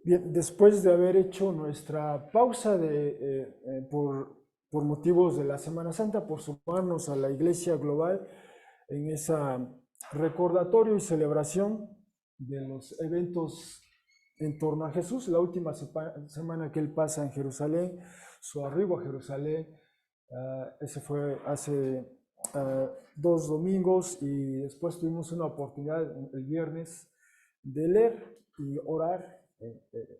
Bien, después de haber hecho nuestra pausa por motivos de la Semana Santa, por sumarnos a la Iglesia Global en esa recordatorio y celebración de los eventos en torno a Jesús, la última semana que él pasa en Jerusalén, su arribo a Jerusalén, ese fue hace 2 domingos y después tuvimos una oportunidad el viernes de leer y orar,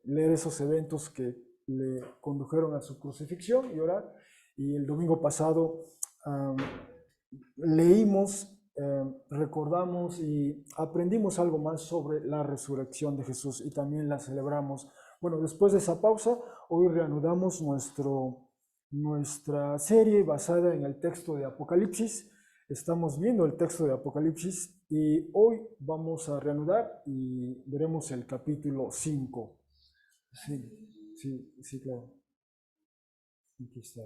leer esos eventos que le condujeron a su crucifixión y orar. Y el domingo pasado um, leímos, recordamos y aprendimos algo más sobre la resurrección de Jesús y también la celebramos. Bueno, después de esa pausa, hoy reanudamos nuestra serie basada en el texto de Apocalipsis. Estamos viendo el texto de Apocalipsis y hoy vamos a reanudar y veremos el capítulo 5. Sí, sí, sí, claro. Aquí está.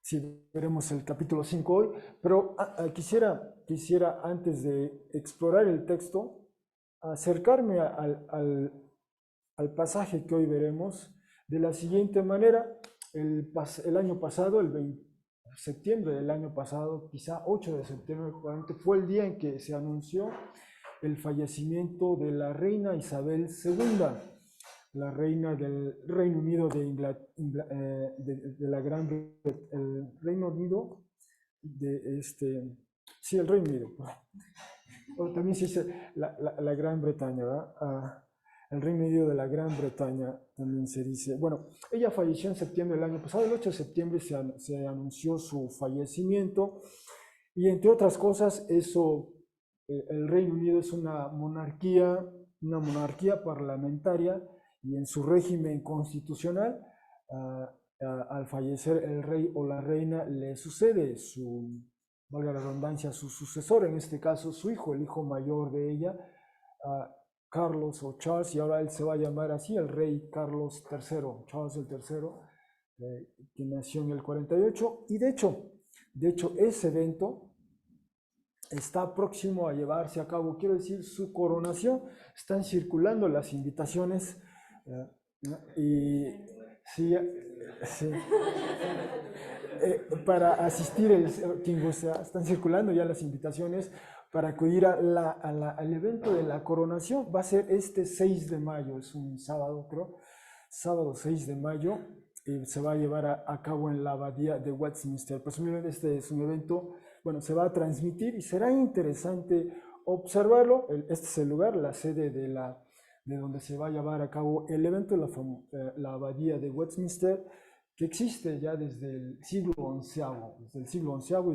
Sí, veremos el capítulo 5 hoy, pero quisiera antes de explorar el texto, acercarme al pasaje que hoy veremos de la siguiente manera. El año pasado, el 20 de septiembre del año pasado, quizá 8 de septiembre, fue el día en que se anunció el fallecimiento de la reina Isabel II, la reina del Reino Unido de la el Reino Unido de sí, el Reino Unido. O también se dice la Gran Bretaña, ¿verdad? El Reino Unido de la Gran Bretaña también se dice. Bueno, ella falleció en septiembre del año pasado, el 8 de septiembre se anunció su fallecimiento y entre otras cosas, el Reino Unido es una monarquía parlamentaria y en su régimen constitucional, ah, al fallecer el rey o la reina, le sucede valga la redundancia, su sucesor, en este caso su hijo, el hijo mayor de ella, ah, Carlos o Charles, y ahora él se va a llamar así, el rey Carlos III, Charles el tercero, que nació en el 48, y de hecho, ese evento está próximo a llevarse a cabo, quiero decir, su coronación. Están circulando las invitaciones ¿no? Y sí, sí, para asistir, quien gusta, están circulando ya las invitaciones para acudir al evento de la coronación. Va a ser este 6 de mayo, es un sábado, creo, sábado 6 de mayo, y se va a llevar a cabo en la abadía de Westminster. Presumiblemente este es un evento, bueno, se va a transmitir y será interesante observarlo. Este es el lugar, la sede de donde se va a llevar a cabo el evento, la abadía de Westminster, que existe ya desde el siglo XI, y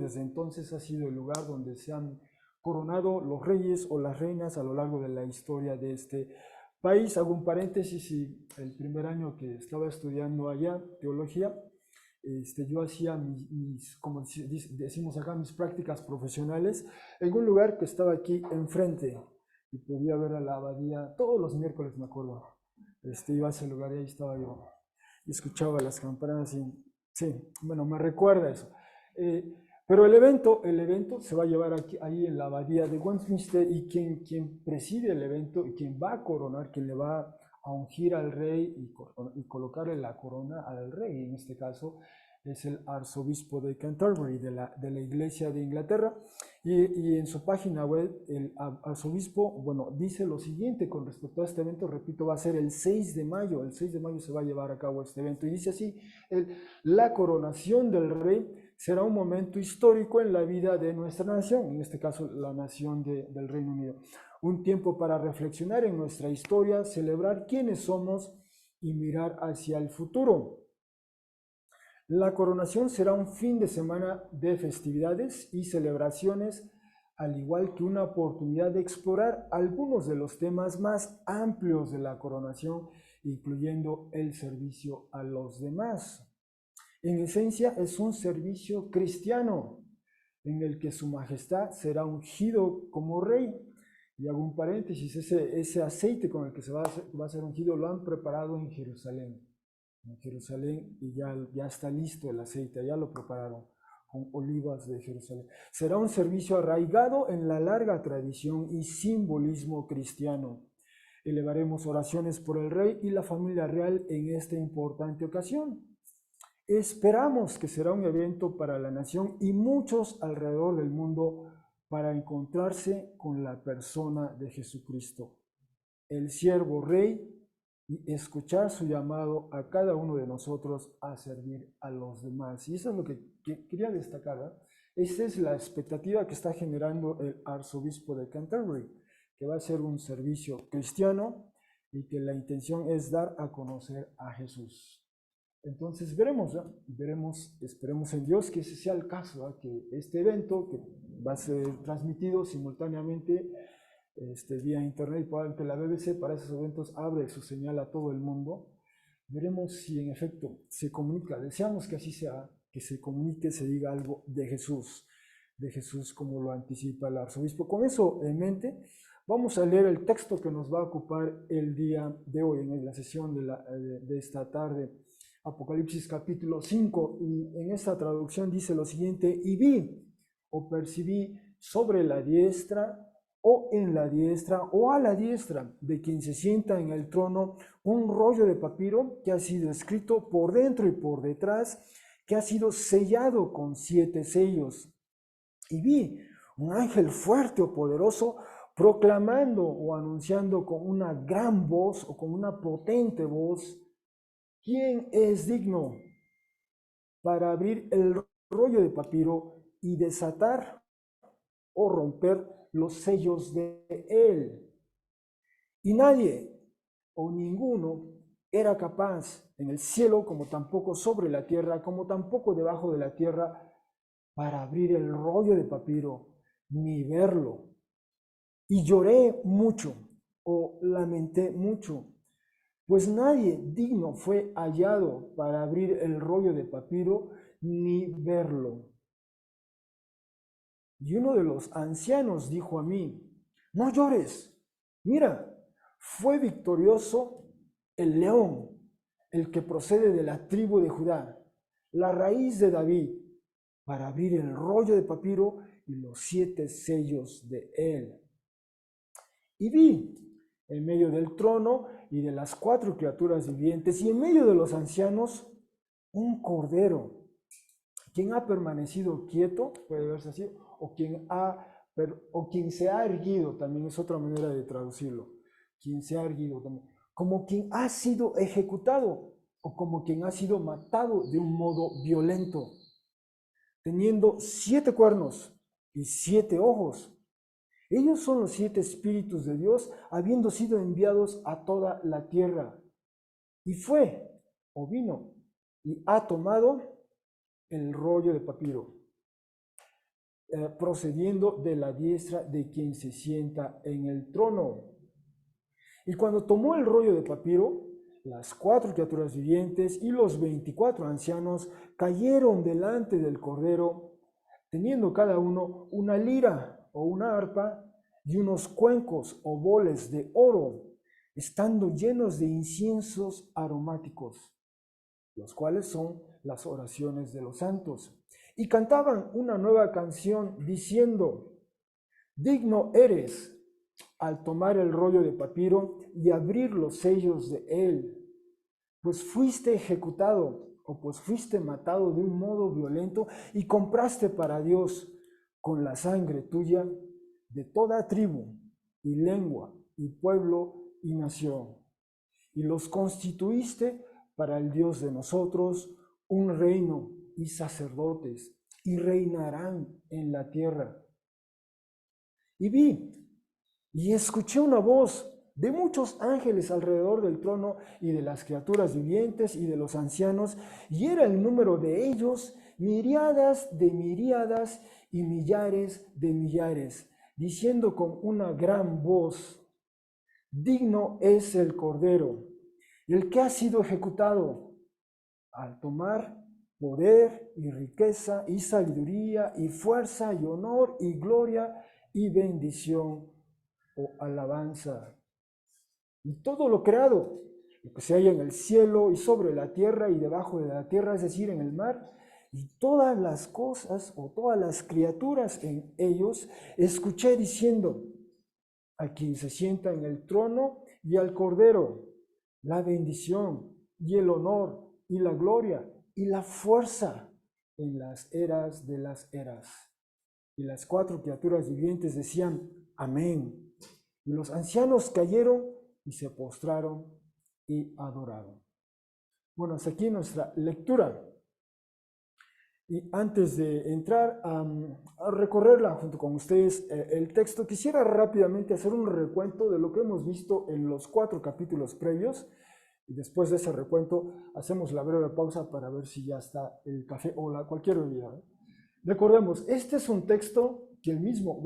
desde entonces ha sido el lugar donde se han coronado los reyes o las reinas a lo largo de la historia de este país. Hago un paréntesis, y el primer año que estaba estudiando allá teología, yo hacía como decimos acá, mis prácticas profesionales en un lugar que estaba aquí enfrente y podía ver a la abadía todos los miércoles, me acuerdo. Iba a ese lugar y ahí estaba yo y escuchaba las campanas y sí, bueno, me recuerda eso. Pero el evento se va a llevar aquí, ahí en la abadía de Westminster, y quien preside el evento y quien va a coronar, quien le va a ungir al rey y colocarle la corona al rey, en este caso es el arzobispo de Canterbury, de la Iglesia de Inglaterra. Y en su página web, el arzobispo, bueno, dice lo siguiente con respecto a este evento. Repito, va a ser el 6 de mayo. El 6 de mayo se va a llevar a cabo este evento. Y dice así: la coronación del rey será un momento histórico en la vida de nuestra nación, en este caso la nación del Reino Unido. Un tiempo para reflexionar en nuestra historia, celebrar quiénes somos y mirar hacia el futuro. La coronación será un fin de semana de festividades y celebraciones, al igual que una oportunidad de explorar algunos de los temas más amplios de la coronación, incluyendo el servicio a los demás. En esencia, es un servicio cristiano en el que su majestad será ungido como rey. Y hago un paréntesis: ese aceite con el que va a ser ungido lo han preparado en Jerusalén, y ya está listo el aceite, ya lo prepararon con olivas de Jerusalén. Será un servicio arraigado en la larga tradición y simbolismo cristiano. Elevaremos oraciones por el rey y la familia real en esta importante ocasión. Esperamos que será un evento para la nación y muchos alrededor del mundo para encontrarse con la persona de Jesucristo, el siervo rey, y escuchar su llamado a cada uno de nosotros a servir a los demás. Y eso es lo que quería destacar, ¿verdad? Esta es la expectativa que está generando el arzobispo de Canterbury, que va a ser un servicio cristiano y que la intención es dar a conocer a Jesús. Entonces veremos, ¿no? Esperemos en Dios que ese sea el caso, ¿no? Que este evento, que va a ser transmitido simultáneamente vía internet y probablemente la BBC para esos eventos abre su señal a todo el mundo. Veremos si en efecto se comunica, deseamos que así sea, que se comunique, se diga algo de Jesús como lo anticipa el arzobispo. Con eso en mente, vamos a leer el texto que nos va a ocupar el día de hoy, en la sesión de esta tarde. Apocalipsis capítulo 5, y en esta traducción dice lo siguiente: y vi o percibí sobre la diestra o en la diestra o a la diestra de quien se sienta en el trono un rollo de papiro que ha sido escrito por dentro y por detrás, que ha sido sellado con 7 sellos. Y vi un ángel fuerte o poderoso proclamando o anunciando con una gran voz o con una potente voz: ¿quién es digno para abrir el rollo de papiro y desatar o romper los sellos de él? Y nadie o ninguno era capaz, en el cielo como tampoco sobre la tierra, como tampoco debajo de la tierra, para abrir el rollo de papiro ni verlo. Y lloré mucho o lamenté mucho, pues nadie digno fue hallado para abrir el rollo de papiro ni verlo. Y uno de los ancianos dijo a mí: no llores, mira, fue victorioso el león, el que procede de la tribu de Judá, la raíz de David, para abrir el rollo de papiro y los 7 sellos de él. Y vi en medio del trono y de las 4 criaturas vivientes y en medio de los ancianos un cordero, quien ha permanecido quieto, puede verse así, o quien se ha erguido, también es otra manera de traducirlo, quien se ha erguido también, como quien ha sido ejecutado o como quien ha sido matado de un modo violento, teniendo 7 cuernos y 7 ojos. Ellos son los 7 espíritus de Dios, habiendo sido enviados a toda la tierra. Y fue, o vino, y ha tomado el rollo de papiro, procediendo de la diestra de quien se sienta en el trono. Y cuando tomó el rollo de papiro, las 4 criaturas vivientes y los 24 ancianos cayeron delante del Cordero, teniendo cada uno una lira o una arpa y unos cuencos o boles de oro, estando llenos de inciensos aromáticos, los cuales son las oraciones de los santos. Y cantaban una nueva canción diciendo: digno eres al tomar el rollo de papiro y abrir los sellos de él, pues fuiste ejecutado o pues fuiste matado de un modo violento y compraste para Dios con la sangre tuya de toda tribu y lengua y pueblo y nación, y los constituiste para el Dios de nosotros un reino y sacerdotes, y reinarán en la tierra. Y vi y escuché una voz de muchos ángeles alrededor del trono y de las criaturas vivientes y de los ancianos, y era el número de ellos miríadas de miríadas y millares de millares, diciendo con una gran voz: digno es el Cordero, el que ha sido ejecutado, al tomar poder y riqueza y sabiduría y fuerza y honor y gloria y bendición o alabanza. Y todo lo creado, lo que se halla en el cielo y sobre la tierra y debajo de la tierra, es decir, en el mar, y todas las cosas o todas las criaturas en ellos, escuché diciendo: a quien se sienta en el trono y al Cordero, la bendición y el honor y la gloria y la fuerza en las eras de las eras. Y las cuatro criaturas vivientes decían, amén. Y los ancianos cayeron y se postraron y adoraron. Bueno, hasta aquí nuestra lectura. Y antes de entrar a recorrerla junto con ustedes el texto, quisiera rápidamente hacer un recuento de lo que hemos visto en los 4 capítulos previos. Y después de ese recuento hacemos la breve pausa para ver si ya está el café o cualquier bebida. Recordemos, este es un texto que el mismo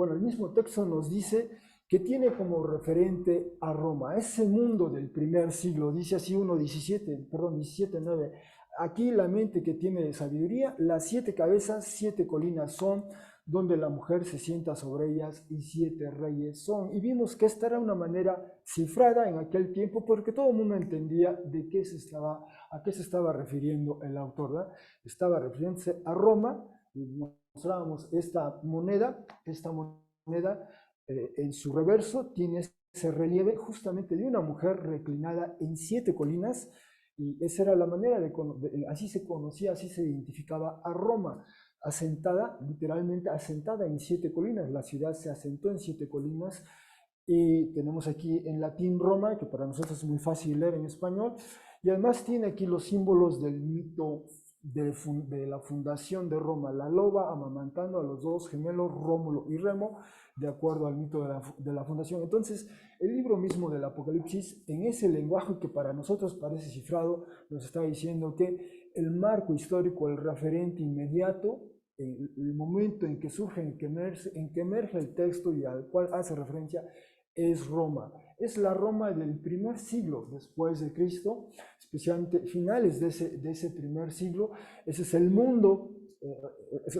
texto nos dice que tiene como referente a Roma, ese mundo del primer siglo, dice así 17:9. Aquí la mente que tiene sabiduría, las 7 cabezas, 7 colinas son, donde la mujer se sienta sobre ellas y 7 reyes son. Y vimos que esta era una manera cifrada en aquel tiempo porque todo el mundo entendía a qué se estaba refiriendo el autor, ¿verdad? Estaba refiriéndose a Roma. Y mostrábamos esta moneda en su reverso tiene ese relieve justamente de una mujer reclinada en 7 colinas, y esa era la manera así se conocía, así se identificaba a Roma, literalmente asentada en 7 colinas. La ciudad se asentó en 7 colinas, y tenemos aquí en latín Roma, que para nosotros es muy fácil leer en español, y además tiene aquí los símbolos del mito de la fundación de Roma, la loba amamantando a los 2 gemelos Rómulo y Remo, de acuerdo al mito de la fundación. Entonces, el libro mismo del Apocalipsis, en ese lenguaje que para nosotros parece cifrado, nos está diciendo que el marco histórico, el referente inmediato, el momento en que surge, en que emerge el texto y al cual hace referencia, es Roma. Es la Roma del primer siglo después de Cristo, especialmente finales de ese primer siglo. Ese es el mundo,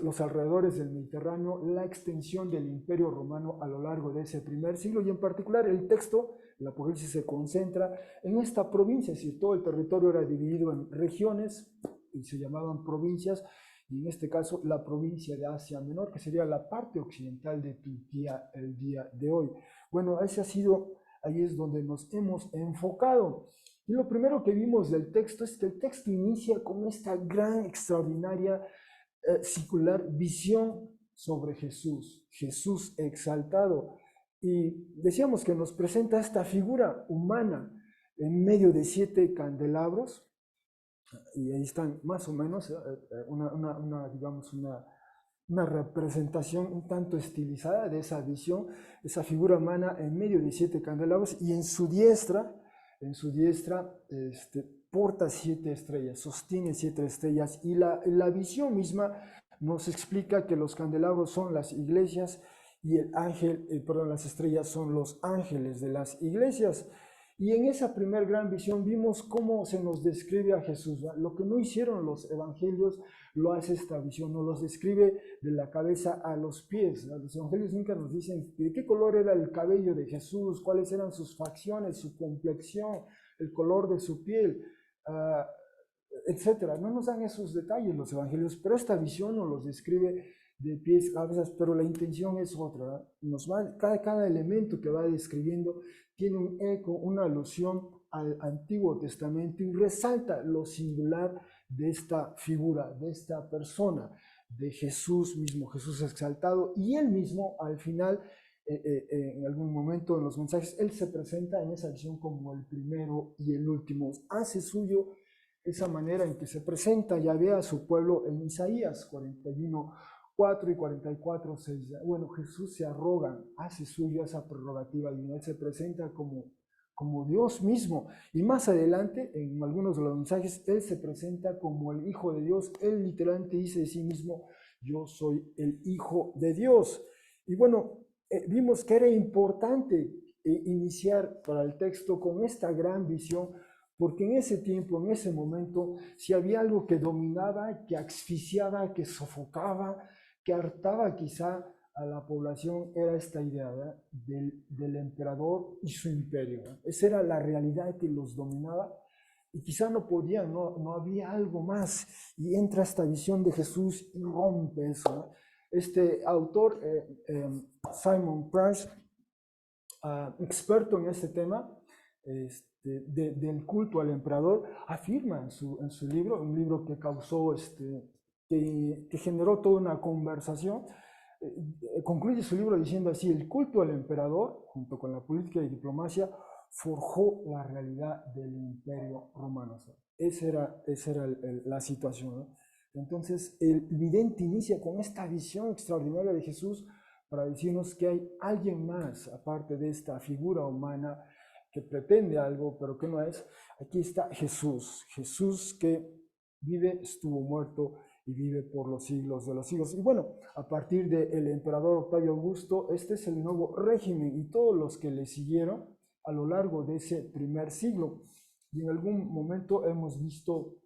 los alrededores del Mediterráneo, la extensión del Imperio Romano a lo largo de ese primer siglo, y en particular el texto, el Apocalipsis, se concentra en esta provincia. Es decir, todo el territorio era dividido en regiones y se llamaban provincias, y en este caso la provincia de Asia Menor, que sería la parte occidental de Turquía el día de hoy. Bueno, ahí es donde nos hemos enfocado. Y lo primero que vimos del texto es que el texto inicia con esta gran, extraordinaria, singular visión sobre Jesús exaltado. Y decíamos que nos presenta esta figura humana en medio de 7 candelabros, y ahí están más o menos digamos, una representación un tanto estilizada de esa visión, esa figura humana en medio de 7 candelabros, y en su diestra porta 7 estrellas, sostiene 7 estrellas, y la visión misma nos explica que los candelabros son las iglesias y las estrellas son los ángeles de las iglesias. Y en esa primer gran visión vimos cómo se nos describe a Jesús, ¿verdad? Lo que no hicieron los evangelios lo hace esta visión, nos los describe de la cabeza a los pies, ¿verdad? Los evangelios nunca nos dicen de qué color era el cabello de Jesús, cuáles eran sus facciones, su complexión, el color de su piel, etcétera. No nos dan esos detalles los evangelios, pero esta visión nos los describe de pies a cabezas, pero la intención es otra, ¿verdad? Cada elemento que va describiendo tiene un eco, una alusión al Antiguo Testamento, y resalta lo singular de esta figura, de esta persona, de Jesús mismo, Jesús exaltado. Y él mismo, al final, en algún momento en los mensajes, él se presenta en esa visión como el primero y el último. Hace suyo esa manera en que se presenta Yahvé a su pueblo en Isaías 41:4 y 44:6. Bueno, Jesús se arroga, hace suyo esa prerrogativa y él se presenta como Dios mismo. Y más adelante, en algunos de los mensajes, él se presenta como el Hijo de Dios. Él literalmente dice de sí mismo: yo soy el Hijo de Dios. Y bueno, vimos que era importante iniciar para el texto con esta gran visión, porque en ese tiempo, en ese momento, si había algo que dominaba, que asfixiaba, que sofocaba, que hartaba quizá a la población, era esta idea, ¿verdad?, del emperador y su imperio, ¿verdad? Esa era la realidad que los dominaba, y quizá no podían, no había algo más, y entra esta visión de Jesús y rompe eso, ¿no? Este autor, Simon Price, experto en este tema, del culto al emperador, afirma en su libro, un libro que causó, que generó toda una conversación, concluye su libro diciendo así: el culto al emperador, junto con la política y diplomacia, forjó la realidad del imperio romano. O sea, esa era la situación, ¿no? Entonces, el vidente inicia con esta visión extraordinaria de Jesús para decirnos que hay alguien más, aparte de esta figura humana que pretende algo, pero que no es. Aquí está Jesús, Jesús que vive, estuvo muerto y vive por los siglos de los siglos. Y bueno, a partir del emperador Octavio Augusto, este es el nuevo régimen y todos los que le siguieron a lo largo de ese primer siglo. Y en algún momento hemos visto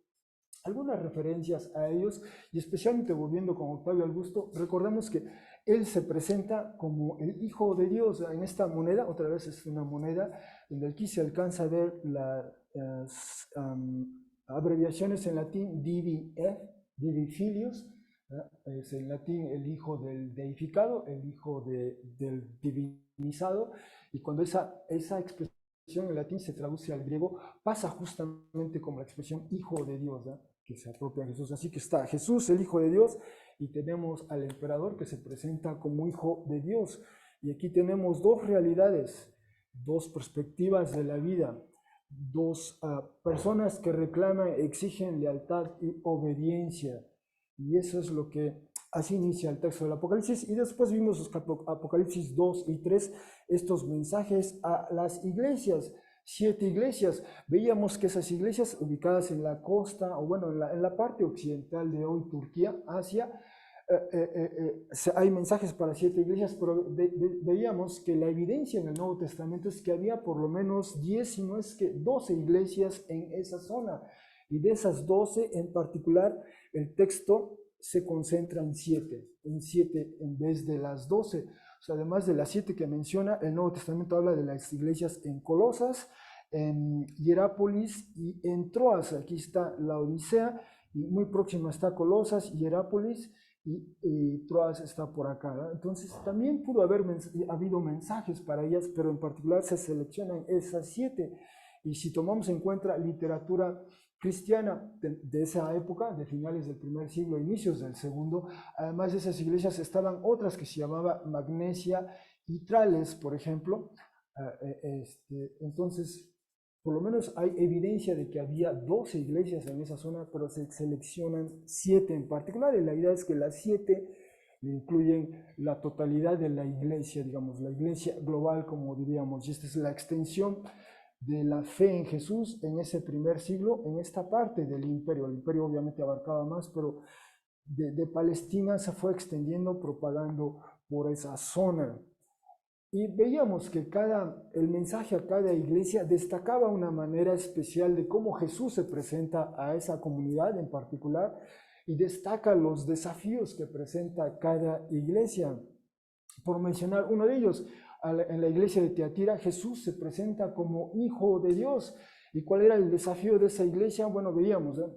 algunas referencias a ellos, y especialmente volviendo con Octavio Augusto, recordemos que él se presenta como el Hijo de Dios en esta moneda. Otra vez es una moneda donde aquí se alcanza a ver las abreviaciones en latín: divi et, divi filius, es en latín el hijo del deificado, el hijo del divinizado, y cuando esa expresión en latín se traduce al griego, pasa justamente como la expresión Hijo de Dios, ¿no?, que se apropia a Jesús. Así que está Jesús, el Hijo de Dios, y tenemos al emperador que se presenta como Hijo de Dios. Y aquí tenemos dos realidades, dos perspectivas de la vida, dos personas que reclaman, exigen lealtad y obediencia. Y eso es lo que así inicia el texto del Apocalipsis. Y después vimos los Apocalipsis 2 y 3, estos mensajes a las iglesias. 7 iglesias. Veíamos que esas iglesias ubicadas en la costa, o bueno, en la parte occidental de hoy Turquía, Asia, hay mensajes para 7 iglesias, pero veíamos que la evidencia en el Nuevo Testamento es que había por lo menos 10, si no es que 12 iglesias en esa zona. Y de esas 12 en particular, el texto se concentra en 7 en vez de las 12. O sea, además de las 7 que menciona, el Nuevo Testamento habla de las iglesias en Colosas, en Hierápolis y en Troas. Aquí está la Odisea, y muy próxima está Colosas, Hierápolis, y Troas está por acá, ¿no? Entonces también pudo haber habido mensajes para ellas, pero en particular se seleccionan esas 7. Y si tomamos en cuenta literatura cristiana de esa época, de finales del primer siglo, inicios del segundo, además de esas iglesias estaban otras que se llamaban Magnesia y Trales, por ejemplo. Entonces, por lo menos hay evidencia de que había 12 iglesias en esa zona, pero se seleccionan 7 en particular, y la idea es que las 7 incluyen la totalidad de la iglesia, digamos, la iglesia global, como diríamos, y esta es la extensión de la fe en Jesús en ese primer siglo, en esta parte del imperio. El imperio obviamente abarcaba más, pero de Palestina se fue extendiendo, propagando por esa zona. Y veíamos que el mensaje a cada iglesia destacaba una manera especial de cómo Jesús se presenta a esa comunidad en particular, y destaca los desafíos que presenta cada iglesia. Por mencionar uno de ellos, en la iglesia de Tiatira, Jesús se presenta como Hijo de Dios. ¿Y cuál era el desafío de esa iglesia? Bueno, veíamos, ¿eh?,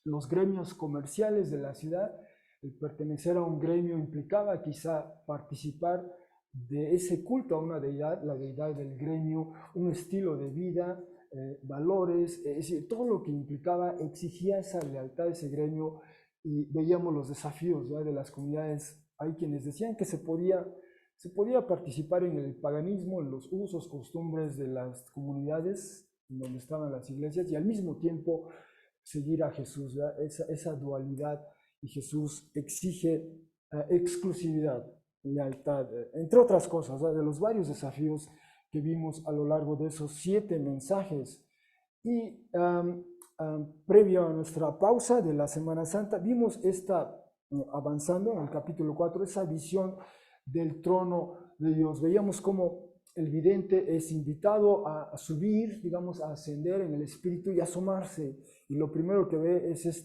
los gremios comerciales de la ciudad. El pertenecer a un gremio implicaba quizá participar de ese culto a una deidad, la deidad del gremio, un estilo de vida, valores, es decir, todo lo que implicaba exigía esa lealtad a ese gremio. Y veíamos los desafíos, ¿ya?, de las comunidades. Hay quienes decían que se podía participar en el paganismo, en los usos, costumbres de las comunidades en donde estaban las iglesias, y al mismo tiempo seguir a Jesús, esa dualidad. Y Jesús exige exclusividad, lealtad, entre otras cosas, de los varios desafíos que vimos a lo largo de esos 7 mensajes. Y previo a nuestra pausa de la Semana Santa, vimos avanzando en el capítulo 4, esa visión del trono de Dios. Veíamos cómo el vidente es invitado a subir, digamos, a ascender en el espíritu y asomarse. Y lo primero que ve es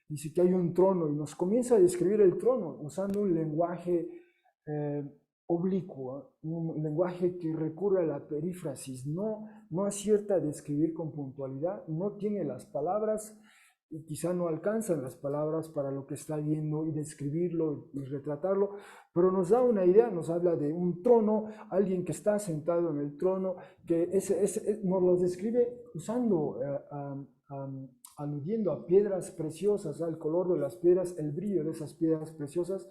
dice que hay un trono, y nos comienza a describir el trono usando un lenguaje oblicuo, un lenguaje que recurre a la perífrasis, no acierta a describir con puntualidad, no tiene las palabras, y quizá no alcanzan las palabras para lo que está viendo y describirlo y retratarlo, pero nos da una idea, nos habla de un trono, alguien que está sentado en el trono, que nos lo describe usando, aludiendo a piedras preciosas, al color de las piedras, el brillo de esas piedras preciosas,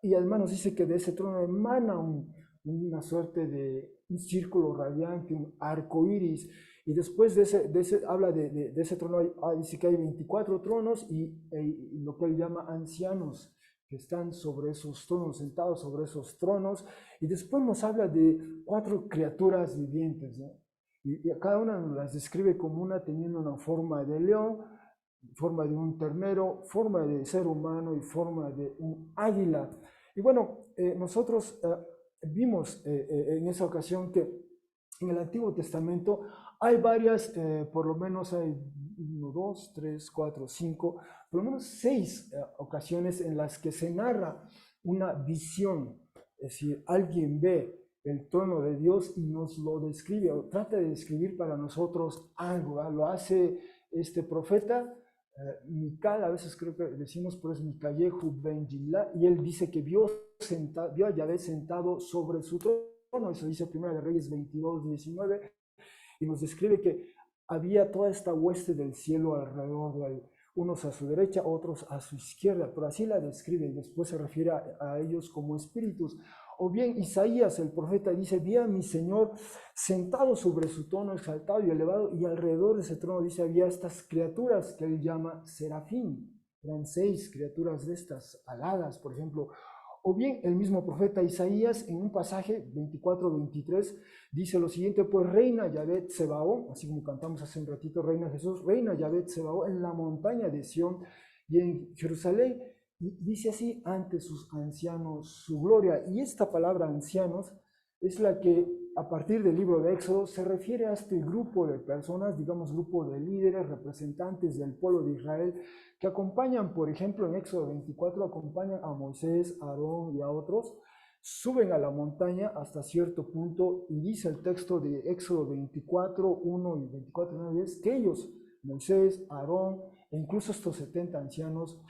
y además nos dice que de ese trono emana una suerte de un círculo radiante, un arco iris, y después habla de ese trono, dice que hay 24 tronos y lo que él llama ancianos que están sobre esos tronos, sentados sobre esos tronos, y después nos habla de 4 criaturas vivientes, ¿no? Y a cada una nos las describe como una teniendo una forma de león, forma de un ternero, forma de ser humano y forma de un águila. Y bueno, nosotros vimos en esa ocasión que en el Antiguo Testamento hay varias, por lo menos hay 1, 2, 3, 4, 5, por lo menos 6 ocasiones en las que se narra una visión. Es decir, alguien ve el trono de Dios y nos lo describe, o trata de describir para nosotros algo, ¿verdad? Lo hace este profeta, Mical, a veces creo que decimos, pero es Micayehu ben Gilá, y él dice que vio a Yahvé sentado sobre su trono, eso dice Primera de Reyes 22, 19, y nos describe que había toda esta hueste del cielo alrededor de él, unos a su derecha, otros a su izquierda, pero así la describe y después se refiere a ellos como espíritus. O bien Isaías, el profeta, dice, vi a mi Señor sentado sobre su trono exaltado y elevado, y alrededor de ese trono, dice, había estas criaturas que él llama serafín. Eran 6 criaturas de estas, aladas, por ejemplo. O bien el mismo profeta Isaías, en un pasaje 24-23, dice lo siguiente, pues reina Yahvé Tsebaot, así como cantamos hace un ratito, reina Jesús, reina Yahvé Tsebaot en la montaña de Sión y en Jerusalén, y dice así, ante sus ancianos su gloria. Y esta palabra ancianos es la que a partir del libro de Éxodo se refiere a este grupo de personas, digamos grupo de líderes, representantes del pueblo de Israel, que acompañan, por ejemplo, en Éxodo 24, acompañan a Moisés, a Aarón y a otros, suben a la montaña hasta cierto punto y dice el texto de Éxodo 24, 1 y 24, 1 y 10, que ellos, Moisés, Aarón e incluso estos 70 ancianos,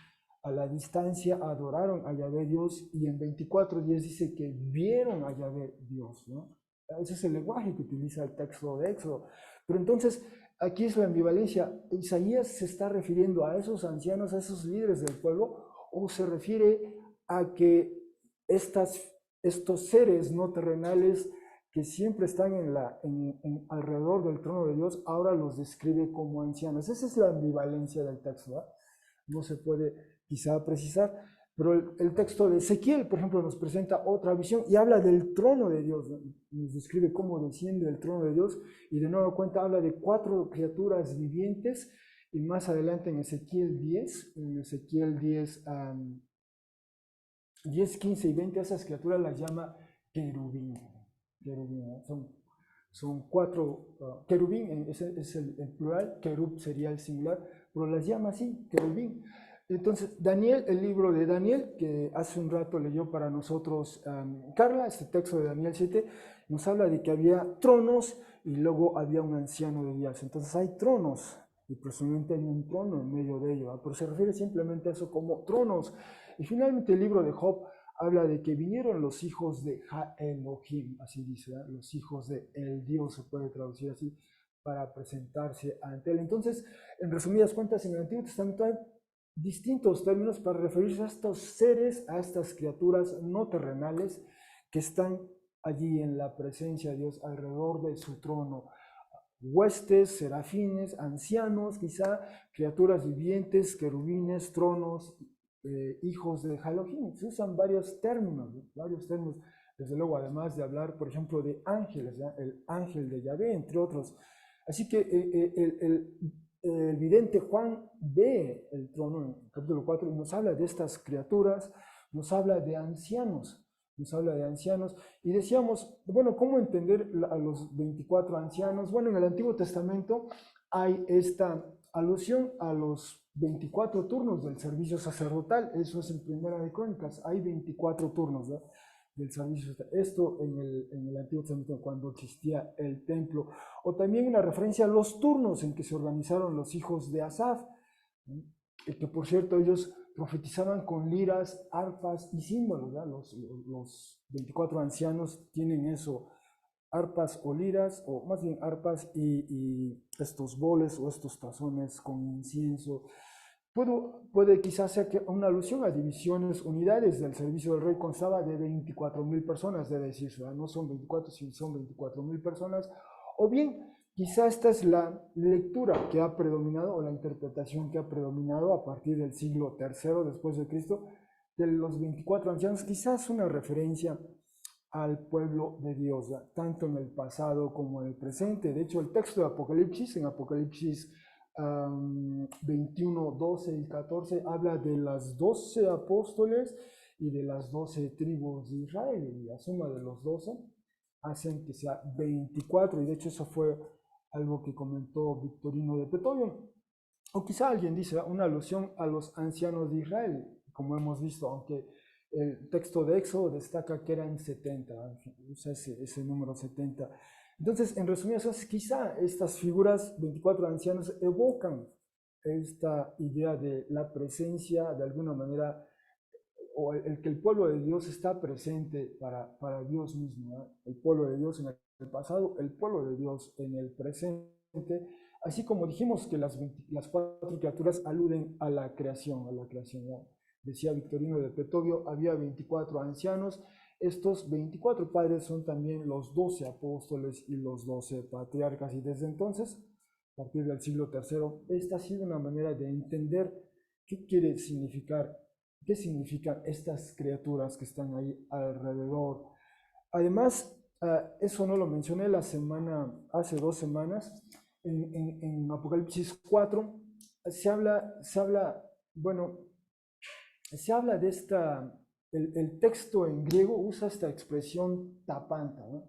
a la distancia adoraron a Yahvé Dios, y en 24:10 dice que vieron a Yahvé Dios, ¿no? Ese es el lenguaje que utiliza el texto de Éxodo. Pero entonces, aquí es la ambivalencia. ¿Isaías se está refiriendo a esos ancianos, a esos líderes del pueblo, o se refiere a que estos seres no terrenales que siempre están alrededor del trono de Dios, ahora los describe como ancianos? Esa es la ambivalencia del texto, ¿verdad? No se puede quizá precisar, pero el texto de Ezequiel, por ejemplo, nos presenta otra visión y habla del trono de Dios, ¿no? Nos describe cómo desciende el trono de Dios, y de nuevo cuenta, habla de 4 criaturas vivientes, y más adelante en Ezequiel 10, 10, 15 y 20, esas criaturas las llama querubín. ¿No? Son 4, querubín es el plural, querub sería el singular, pero las llama así, querubín. Entonces, Daniel, el libro de Daniel, que hace un rato leyó para nosotros Carla, este texto de Daniel 7, nos habla de que había tronos y luego había un anciano de días. Entonces hay tronos, y presumiblemente hay un trono en medio de ello, pero se refiere simplemente a eso como tronos. Y finalmente el libro de Job habla de que vinieron los hijos de Ha-Elohim, así dice, ¿verdad? Los hijos de el Dios, se puede traducir así, para presentarse ante él. Entonces, en resumidas cuentas, en el Antiguo Testamento hay distintos términos para referirse a estos seres, a estas criaturas no terrenales que están allí en la presencia de Dios alrededor de su trono. Huestes, serafines, ancianos, quizá criaturas vivientes, querubines, tronos, hijos de Elohim. Se usan varios términos, desde luego, además de hablar, por ejemplo, de ángeles, ¿ya? El ángel de Yahvé, entre otros. Así que el vidente Juan ve el trono en el capítulo 4 y nos habla de estas criaturas, nos habla de ancianos. Y decíamos, bueno, ¿cómo entender a los 24 ancianos? Bueno, en el Antiguo Testamento hay esta alusión a los 24 turnos del servicio sacerdotal. Eso es en Primera de Crónicas, hay 24 turnos, ¿verdad?, del servicio. Esto en el Antiguo Testamento, cuando existía el templo. O también una referencia a los turnos en que se organizaron los hijos de Asaf. ¿no? Y que por cierto ellos profetizaban con liras, arpas y símbolos, ¿verdad? Los 24 ancianos tienen eso, arpas o liras, o más bien arpas y estos boles o estos tazones con incienso. Puede quizás ser que una alusión a divisiones, unidades del servicio del rey constaba de 24.000 personas, debe decirse, ¿verdad? No son 24, sino son 24.000 personas, o bien quizá esta es la lectura que ha predominado o la interpretación que ha predominado a partir del siglo III después de Cristo, de los 24 ancianos, quizás una referencia al pueblo de Dios, ¿verdad? Tanto en el pasado como en el presente. De hecho, el texto de Apocalipsis, en Apocalipsis 21, 12 y 14, habla de las 12 apóstoles y de las 12 tribus de Israel, y la suma de los 12 hacen que sea 24, y de hecho eso fue algo que comentó Victorino de Petoyo, o quizá alguien dice una alusión a los ancianos de Israel, como hemos visto, aunque el texto de Éxodo destaca que eran 70, usa ese número 70. Entonces, en resumidas cosas, quizá estas figuras, 24 ancianos, evocan esta idea de la presencia, de alguna manera, o el que el pueblo de Dios está presente para Dios mismo, ¿eh? El pueblo de Dios en el pasado, el pueblo de Dios en el presente, así como dijimos que las cuatro criaturas aluden a la creación, ¿no? Decía Victorino de Petovio, había 24 ancianos, estos 24 padres son también los 12 apóstoles y los 12 patriarcas, y desde entonces, a partir del siglo III, esta ha sido una manera de entender qué quiere significar, qué significan estas criaturas que están ahí alrededor. Además, eso no lo mencioné hace 2 semanas, en Apocalipsis 4 bueno, se habla de el texto en griego usa esta expresión tapanta, ¿no?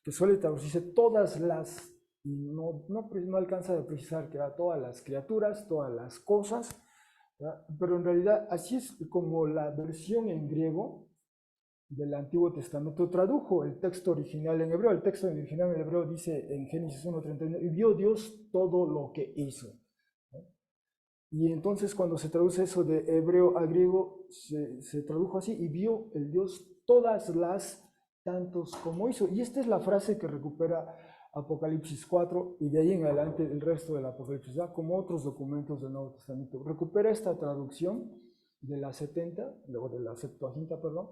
Que suele traducirse todas las, y no alcanza a precisar que era todas las criaturas, todas las cosas, ¿verdad? Pero en realidad así es como la versión en griego del Antiguo Testamento tradujo el texto original en hebreo. El texto original en hebreo dice en Génesis 1:31, y vio Dios todo lo que hizo, ¿no? Y entonces cuando se traduce eso de hebreo a griego, se tradujo así, y vio el Dios todas las tantos como hizo. Y esta es la frase que recupera Apocalipsis 4, y de ahí en adelante el resto del Apocalipsis, ¿ya? Como otros documentos del Nuevo Testamento. Recupera esta traducción de la 70, luego de la Septuaginta, perdón,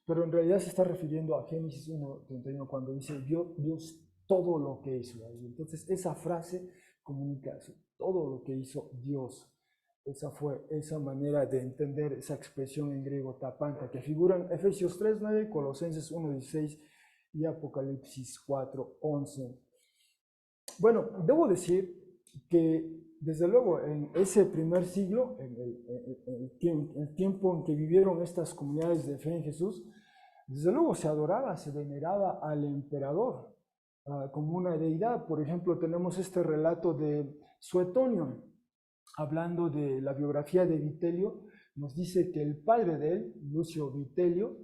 pero en realidad se está refiriendo a Génesis 1:31 cuando dice vio Dios todo lo que hizo. Y entonces esa frase comunica eso, todo lo que hizo Dios. Esa fue esa manera de entender esa expresión en griego tapanta que figura en Efesios 3:9, Colosenses 1:16 y Apocalipsis 4:11. Bueno, debo decir que desde luego en ese primer siglo, en el tiempo en que vivieron estas comunidades de fe en Jesús, desde luego se adoraba, se veneraba al emperador como una deidad. Por ejemplo, tenemos este relato de Suetonio, hablando de la biografía de Vitelio, nos dice que el padre de él, Lucio Vitelio,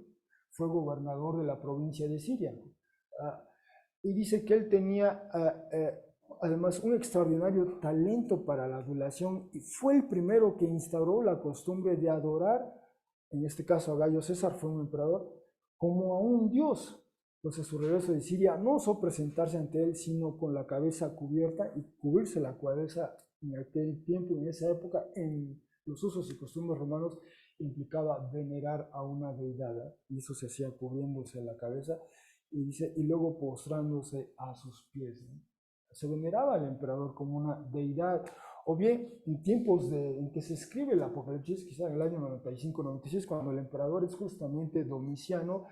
fue gobernador de la provincia de Siria. Y dice que él tenía además un extraordinario talento para la adulación, y fue el primero que instauró la costumbre de adorar, en este caso a Gallo César, fue un emperador, como a un dios. Pues a su regreso de Siria no osó presentarse ante él sino con la cabeza cubierta, y cubrirse la cabeza en aquel tiempo, en esa época, en los usos y costumbres romanos, implicaba venerar a una deidad, ¿eh? Y eso se hacía cubriéndose la cabeza, y dice, y luego postrándose a sus pies, ¿no? Se veneraba al emperador como una deidad. O bien, en tiempos en que se escribe el Apocalipsis, quizá en el año 95-96, cuando el emperador es justamente Domiciano,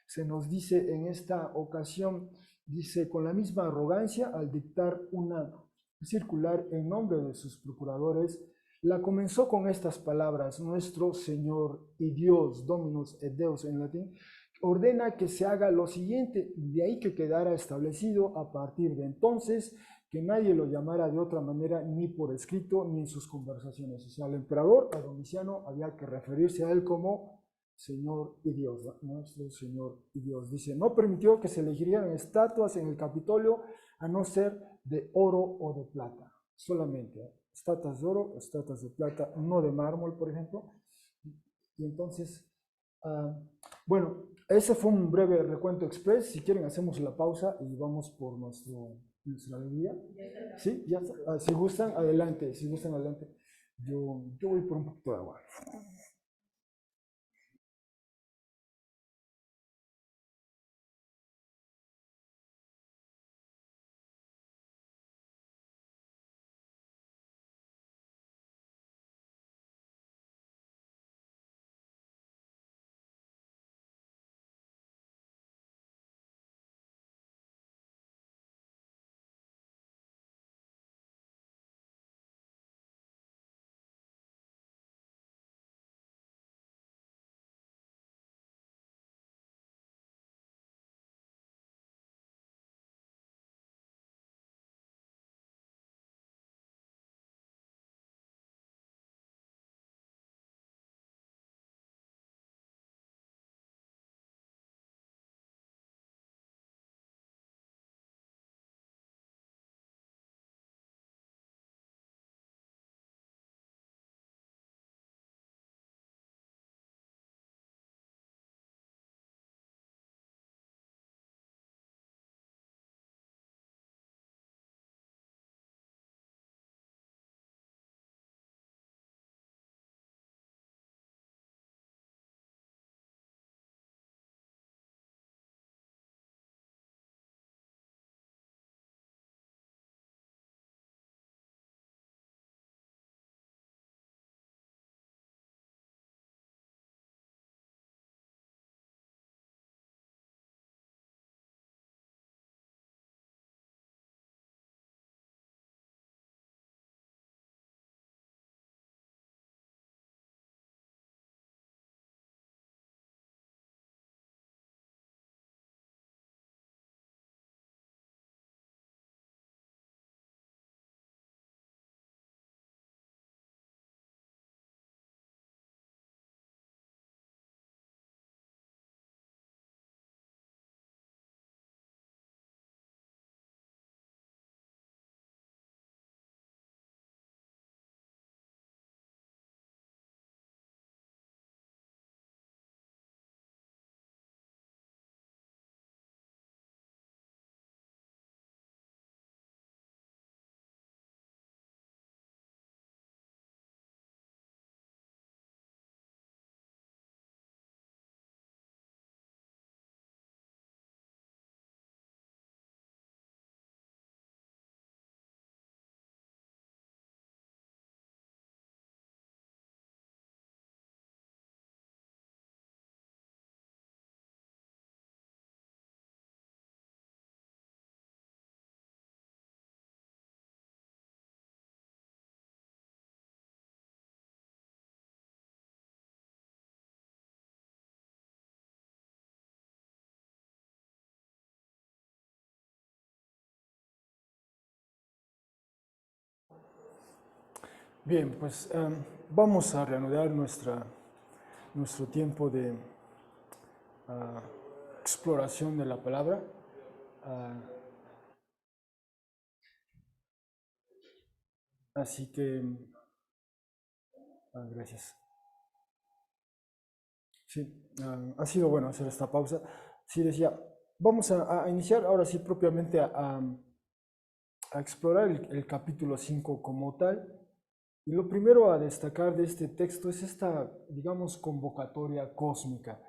se nos dice en esta ocasión, dice, con la misma arrogancia, al dictar una circular en nombre de sus procuradores, la comenzó con estas palabras: nuestro Señor y Dios, Dominus et Deus en latín, ordena que se haga lo siguiente, de ahí que quedara establecido a partir de entonces que nadie lo llamara de otra manera, ni por escrito, ni en sus conversaciones. O sea, el emperador, a Domiciano, había que referirse a él como Señor y Dios, ¿no? Nuestro Señor y Dios. Dice, no permitió que se erigieran estatuas en el Capitolio, a no ser de oro o de plata, solamente. estatuas de oro, estatuas de plata, no de mármol, por ejemplo. Y entonces, ah, bueno, ese fue un breve recuento express. Si quieren, hacemos la pausa y vamos por nuestra bebida. Sí, ya está. Si gustan, adelante. Si gustan, adelante. Yo voy por un poquito de agua. Bien, pues vamos a reanudar nuestro tiempo de ah, exploración de la palabra. Ah, así que, gracias. Sí, ha sido bueno hacer esta pausa. Sí, decía, vamos a iniciar ahora sí propiamente a explorar el capítulo 5 como tal. Y lo primero a destacar de este texto es esta, digamos, convocatoria cósmica.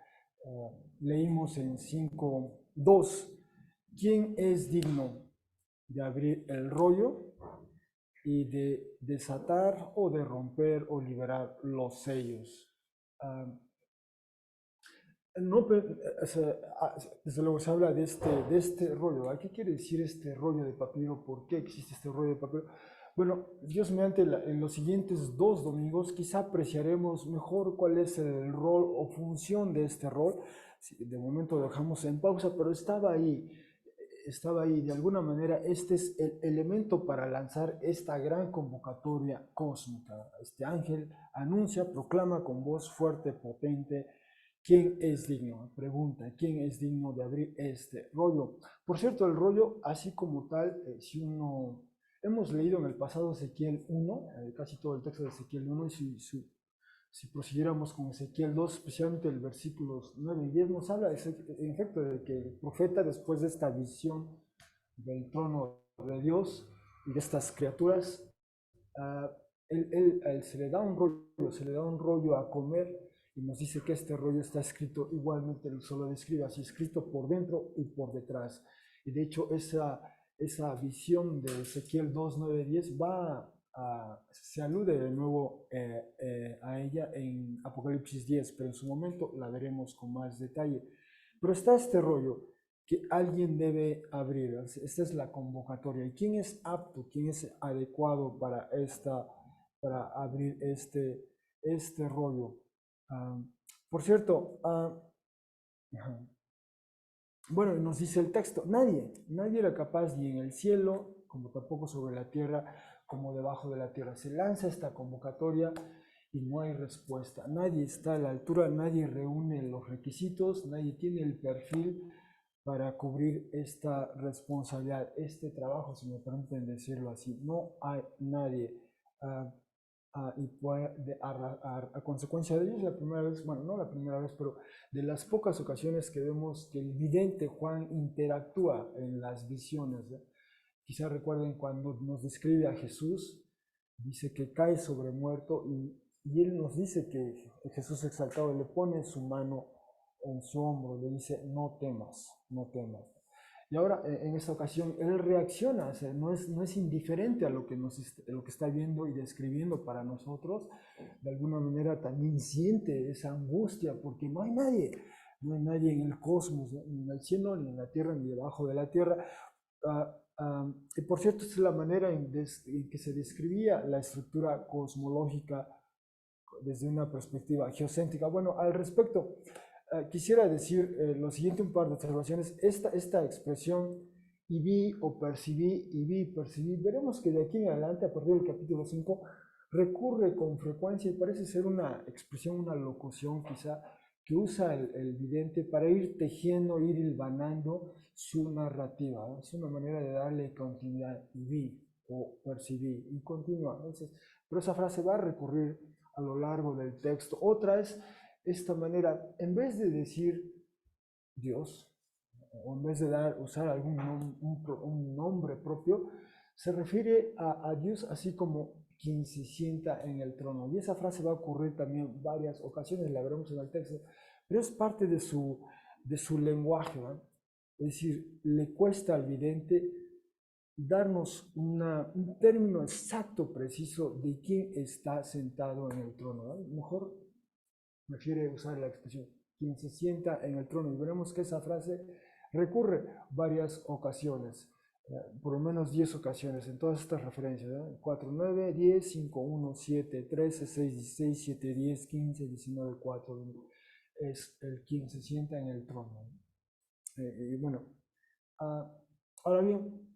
Leímos en 5:2, ¿quién es digno de abrir el rollo y de desatar o de romper o liberar los sellos? Ah, no, o sea, desde luego se habla de este rollo. ¿A qué quiere decir este rollo de papiro? ¿Por qué existe este rollo de papiro? Bueno, Dios mediante en los siguientes 2 domingos quizá apreciaremos mejor cuál es el rol o función de este rol. Sí, de momento lo dejamos en pausa, pero estaba ahí. De alguna manera, este es el elemento para lanzar esta gran convocatoria cósmica. Este ángel anuncia, proclama con voz fuerte, potente. ¿Quién es digno? Pregunta, ¿quién es digno de abrir este rollo? Por cierto, el rollo, así como tal, si uno hemos leído en el pasado Ezequiel 1, casi todo el texto de Ezequiel 1, y si prosiguiéramos con Ezequiel 2, especialmente el versículos 9 y 10, nos habla en efecto de que el profeta, después de esta visión del trono de Dios y de estas criaturas, uh, él se le da un rollo a comer y nos dice que este rollo está escrito igualmente, él solo describe así, escrito por dentro y por detrás. Y de hecho esa visión de Ezequiel 2, 9, 10 se alude de nuevo a ella en Apocalipsis 10, pero en su momento la veremos con más detalle. Pero está este rollo que alguien debe abrir. Esta es la convocatoria. ¿Y quién es apto, quién es adecuado para abrir este rollo? Por cierto, bueno, nos dice el texto, nadie era capaz ni en el cielo, como tampoco sobre la tierra, como debajo de la tierra. Se lanza esta convocatoria y no hay respuesta. Nadie está a la altura, nadie reúne los requisitos, nadie tiene el perfil para cubrir esta responsabilidad, este trabajo, si me permiten decirlo así. No hay nadie. Y a consecuencia de ello, es la primera vez, bueno, no la primera vez, pero de las pocas ocasiones que vemos que el vidente Juan interactúa en las visiones. Quizá recuerden cuando nos describe a Jesús, dice que cae sobre muerto y él nos dice que Jesús exaltado le pone su mano en su hombro, le dice, no temas, no temas. Y ahora, en esta ocasión, él reacciona, o sea, no es indiferente a lo que está viendo y describiendo para nosotros. De alguna manera también siente esa angustia, porque no hay nadie en el cosmos, ni en el cielo, ni en la tierra, ni debajo de la tierra. Y por cierto, esta es la manera en que se describía la estructura cosmológica desde una perspectiva geocéntrica. Bueno, al respecto, quisiera decir lo siguiente, un par de observaciones. Esta expresión y vi o percibí, y vi, percibí, veremos que de aquí en adelante, a partir del capítulo 5, recurre con frecuencia y parece ser una expresión, una locución quizá, que usa el vidente para ir tejiendo, ir hilvanando su narrativa. ¿No? Es una manera de darle continuidad, y vi o percibí, y continúa. Entonces, pero esa frase va a recurrir a lo largo del texto. Otra es esta manera, en vez de decir Dios, o en vez de usar un nombre propio, se refiere a Dios así como quien se sienta en el trono. Y esa frase va a ocurrir también varias ocasiones, la veremos en el texto, pero es parte de su lenguaje. ¿no? Es decir, le cuesta al vidente darnos un término exacto, preciso de quién está sentado en el trono. ¿no? Mejor prefiere usar la expresión quien se sienta en el trono. Y veremos que esa frase recurre varias ocasiones, por lo menos 10 ocasiones en todas estas referencias. 4, 9, 10, 5, 1, 7, 13, 6, 16, 7, 10, 15, 19, 4. Es el quien se sienta en el trono. Y bueno, ahora bien,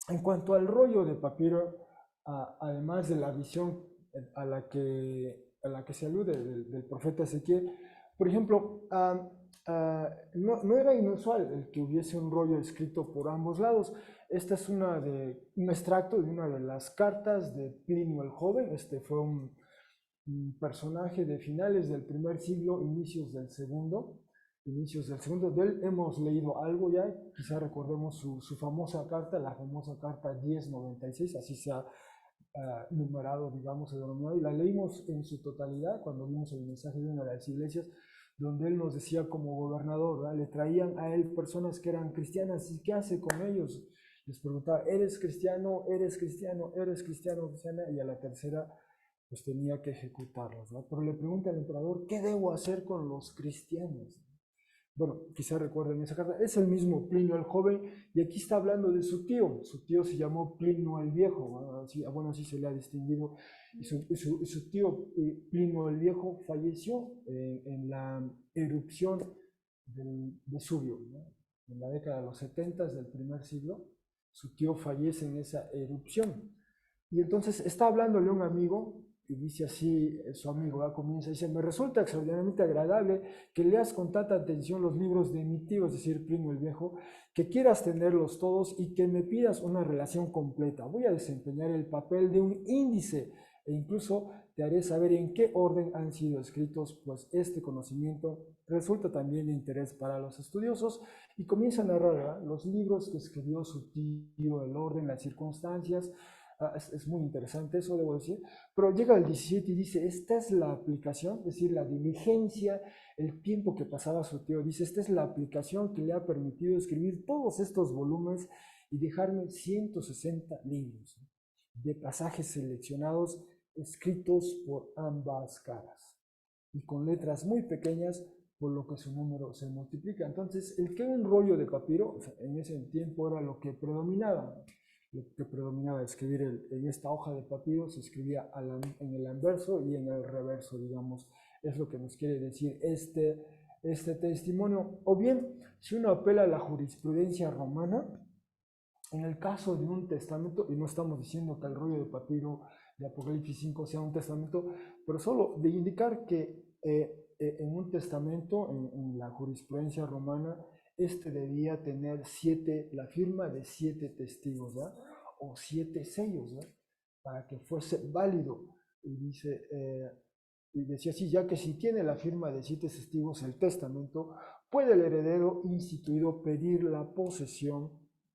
en cuanto al rollo de papiro, además de la visión a la que se alude del profeta Ezequiel, por ejemplo, no era inusual el que hubiese un rollo escrito por ambos lados. Esta es un extracto de una de las cartas de Plinio el Joven. Este fue un personaje de finales del primer siglo, inicios del segundo. De él hemos leído algo ya, quizá recordemos su famosa carta, la famosa carta 1096, así se ha numerado, digamos, denominado, y la leímos en su totalidad cuando vimos el mensaje de una de las iglesias, donde él nos decía como gobernador, ¿verdad? Le traían a él personas que eran cristianas, ¿y qué hace con ellos? Les preguntaba, ¿eres cristiano? ¿Eres cristiano? ¿Eres cristiano? Cristiana? Y a la tercera, pues tenía que ejecutarlos, ¿verdad? Pero le pregunta al emperador, ¿qué debo hacer con los cristianos? Bueno, quizá recuerden esa carta, es el mismo Plinio el Joven, y aquí está hablando de su tío se llamó Plinio el Viejo, así se le ha distinguido, y su tío Plinio el Viejo falleció en la erupción del Vesubio, ¿no? En la década de los 70 del primer siglo, su tío fallece en esa erupción, y entonces está hablándole un amigo, Y dice así su amigo, comienza, dice, me resulta extraordinariamente agradable que leas con tanta atención los libros de mi tío, es decir, Primo el Viejo, que quieras tenerlos todos y que me pidas una relación completa. Voy a desempeñar el papel de un índice e incluso te haré saber en qué orden han sido escritos, pues este conocimiento resulta también de interés para los estudiosos. Y comienza a narrar, ¿verdad?, los libros que escribió su tío, el orden, las circunstancias. Es muy interesante eso, debo decir. Pero llega el 17 y dice, esta es la aplicación, es decir, la diligencia, el tiempo que pasaba su tío. Dice, esta es la aplicación que le ha permitido escribir todos estos volúmenes y dejarme 160 libros de pasajes seleccionados escritos por ambas caras y con letras muy pequeñas, por lo que su número se multiplica. Entonces, el que un rollo de papiro, o sea, en ese tiempo era lo que predominaba. Lo que predominaba escribir en esta hoja de papiro se escribía en el anverso y en el reverso, digamos. Es lo que nos quiere decir este testimonio. O bien, si uno apela a la jurisprudencia romana, en el caso de un testamento, y no estamos diciendo que el rollo de papiro de Apocalipsis 5 sea un testamento, pero solo de indicar que en un testamento, en la jurisprudencia romana, este debía tener la firma de 7 testigos, ¿verdad?, o 7 sellos, ¿verdad?, para que fuese válido. Y dice, y decía así, ya que si tiene la firma de 7 testigos el testamento, puede el heredero instituido pedir la posesión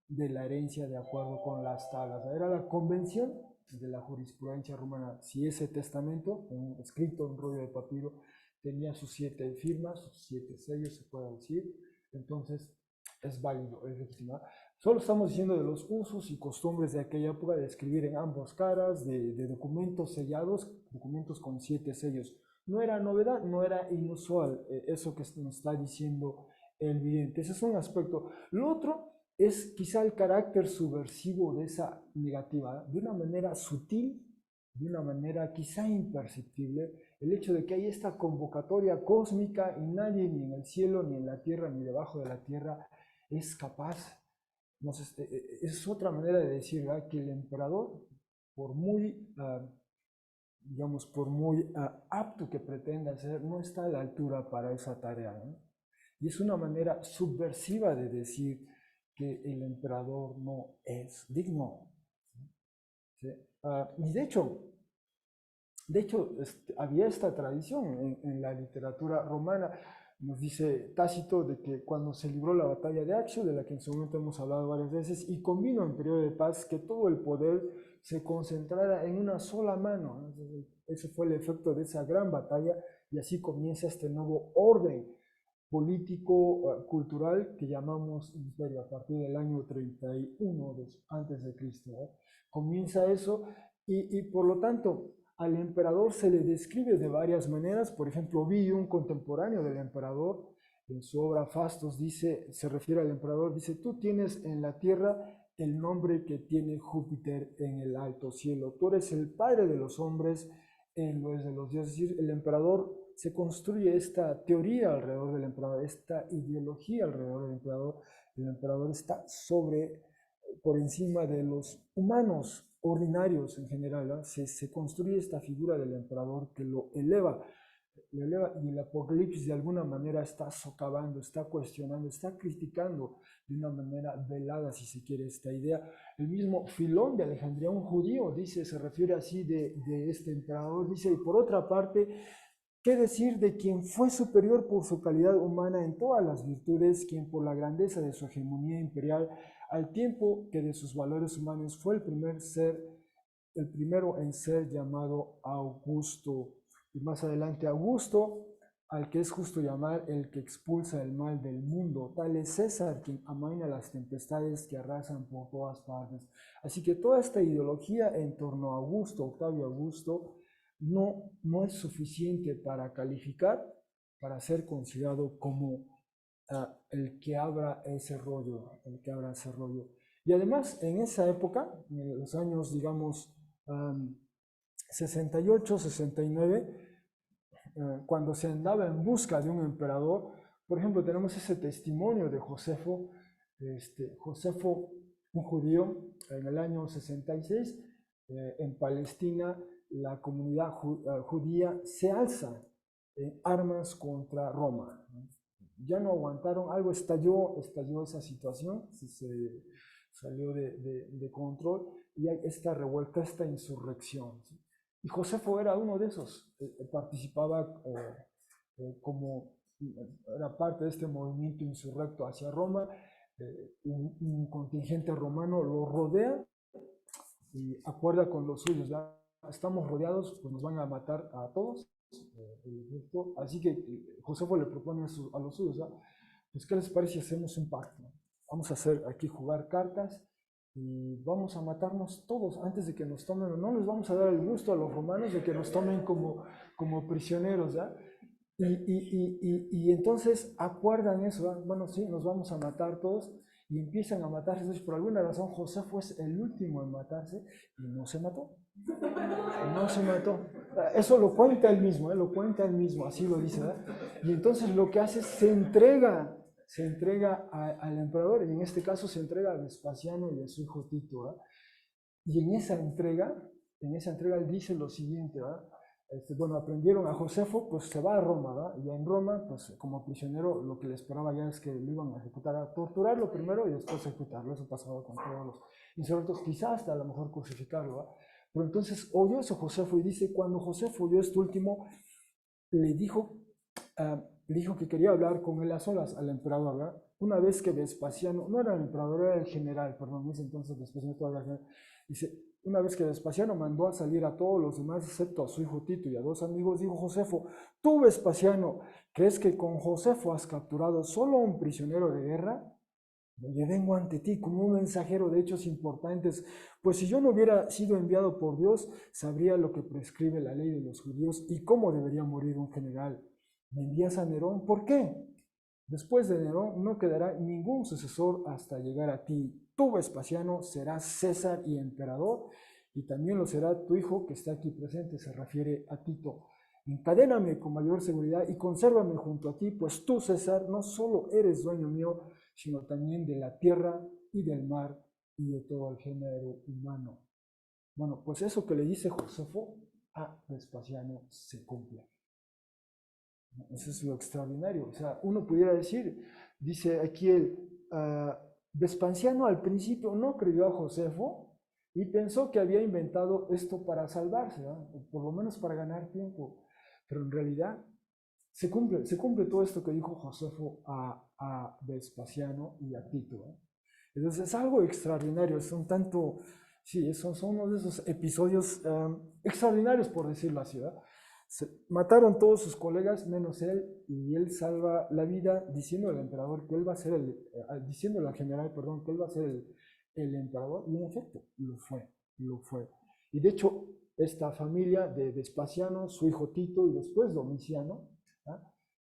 de la herencia de acuerdo con las tablas. Era la convención de la jurisprudencia romana. Si ese testamento, escrito en rollo de papiro, tenía sus 7 firmas, sus 7 sellos, se puede decir, entonces es válido, es legitimado. Solo estamos diciendo de los usos y costumbres de aquella época de escribir en ambas caras, de documentos sellados, documentos con 7 sellos. No era novedad, no era inusual, eso que nos está diciendo el vidente. Ese es un aspecto. Lo otro es quizá el carácter subversivo de esa negativa, de una manera sutil, de una manera quizá imperceptible, el hecho de que hay esta convocatoria cósmica y nadie, ni en el cielo, ni en la tierra, ni debajo de la tierra, es capaz. Entonces, es otra manera de decir, ¿verdad?, que el emperador, por muy, digamos, por muy apto que pretenda ser, no está a la altura para esa tarea, ¿no? Y es una manera subversiva de decir que el emperador no es digno, ¿sí? Y de hecho había esta tradición en la literatura romana. Nos dice Tácito de que cuando se libró la batalla de Accio, de la que en su momento hemos hablado varias veces, y convino en periodo de paz que todo el poder se concentrara en una sola mano. Entonces, ese fue el efecto de esa gran batalla y así comienza este nuevo orden político, cultural que llamamos imperio a partir del año 31 antes de Cristo, ¿eh? Comienza eso y por lo tanto al emperador se le describe de varias maneras. Por ejemplo, Ovidio, un contemporáneo del emperador, en su obra Fastos, dice, se refiere al emperador, dice, tú tienes en la tierra el nombre que tiene Júpiter en el alto cielo, tú eres el padre de los hombres en lo de los dioses. Es decir, el emperador, se construye esta teoría alrededor del emperador, esta ideología alrededor del emperador. El emperador está por encima de los humanos ordinarios en general, ¿no? Se construye esta figura del emperador que lo eleva, y el Apocalipsis de alguna manera está socavando, está cuestionando, está criticando de una manera velada, si se quiere, esta idea. El mismo Filón de Alejandría, un judío, dice, se refiere así de este emperador, dice, y por otra parte, ¿qué decir de quien fue superior por su calidad humana en todas las virtudes, quien por la grandeza de su hegemonía imperial, al tiempo que de sus valores humanos fue el primero en ser llamado Augusto? Y más adelante, Augusto, al que es justo llamar el que expulsa el mal del mundo. Tal es César, quien amaina las tempestades que arrasan por todas partes. Así que toda esta ideología en torno a Augusto, Octavio Augusto, no es suficiente para calificar, para ser considerado como el que abra ese rollo, el que abra ese rollo. Y además, en esa época, en los años, digamos, 68, 69, cuando se andaba en busca de un emperador, por ejemplo, tenemos ese testimonio de Josefo, un judío, en el año 66, en Palestina la comunidad judía se alza en armas contra Roma. Ya no aguantaron, algo estalló esa situación, se salió de control y hay esta revuelta, esta insurrección. ¿Sí? Y Josefo era uno de esos, participaba como, era parte de este movimiento insurrecto hacia Roma. Un contingente romano lo rodea y acuerda con los suyos, ¿ya? Estamos rodeados, pues nos van a matar a todos. Así que Josefo le propone a los suyos, ¿ya? Pues ¿qué les parece si hacemos un pacto? Vamos a hacer aquí jugar cartas y vamos a matarnos todos antes de que nos tomen, no les vamos a dar el gusto a los romanos de que nos tomen como prisioneros, ¿ya? Y entonces acuerdan eso, ¿verdad? Bueno, sí, nos vamos a matar todos y empiezan a matarse. Entonces, por alguna razón, José fue el último en matarse y no se mató. No se mató. Eso lo cuenta él mismo, ¿eh? Lo cuenta él mismo, así lo dice, ¿verdad? Y entonces lo que hace es se entrega al emperador, y en este caso se entrega a Vespasiano y a su hijo Tito, ¿verdad? Y en esa entrega él dice lo siguiente, ¿verdad? Bueno, aprendieron a Josefo, pues se va a Roma, ¿verdad? Y en Roma, pues como prisionero, lo que le esperaba ya es que lo iban a ejecutar, a torturarlo primero y después ejecutarlo. Eso pasaba con todos los insurrectos, quizás hasta a lo mejor crucificarlo, ¿verdad? Pero entonces oyó eso Josefo y dice, cuando Josefo oyó esto último, le dijo, le dijo que quería hablar con él a solas al emperador, ¿verdad? Una vez que Vespasiano, no era el emperador, era el general, perdón, en ese entonces Vespasiano todavía era general, dice, una vez que Vespasiano mandó a salir a todos los demás, excepto a su hijo Tito y a dos amigos, dijo Josefo, tú Vespasiano, ¿crees que con Josefo has capturado solo a un prisionero de guerra? Yo vengo ante ti como un mensajero de hechos importantes, pues si yo no hubiera sido enviado por Dios, sabría lo que prescribe la ley de los judíos y cómo debería morir un general. ¿Me envías a Nerón? ¿Por qué? Después de Nerón no quedará ningún sucesor hasta llegar a ti. Tú, Vespasiano, serás César y emperador, y también lo será tu hijo que está aquí presente, se refiere a Tito. Encadéname con mayor seguridad y consérvame junto a ti, pues tú, César, no solo eres dueño mío, sino también de la tierra y del mar y de todo el género humano. Bueno, pues eso que le dice Josefo a Vespasiano se cumple. Eso es lo extraordinario. O sea, uno pudiera decir, dice aquí Vespasiano al principio no creyó a Josefo y pensó que había inventado esto para salvarse, ¿no? Por lo menos para ganar tiempo. Pero en realidad se cumple todo esto que dijo Josefo a Vespasiano y a Tito, ¿eh? Entonces es algo extraordinario, son tanto, sí, son uno de esos episodios extraordinarios, por decirlo así, ¿verdad? Se mataron todos sus colegas menos él, y él salva la vida diciendo al emperador que él va a ser diciéndole al general, perdón, que él va a ser el emperador, y en efecto, lo fue. Y de hecho, esta familia de Vespasiano, su hijo Tito y después Domiciano, ¿ah?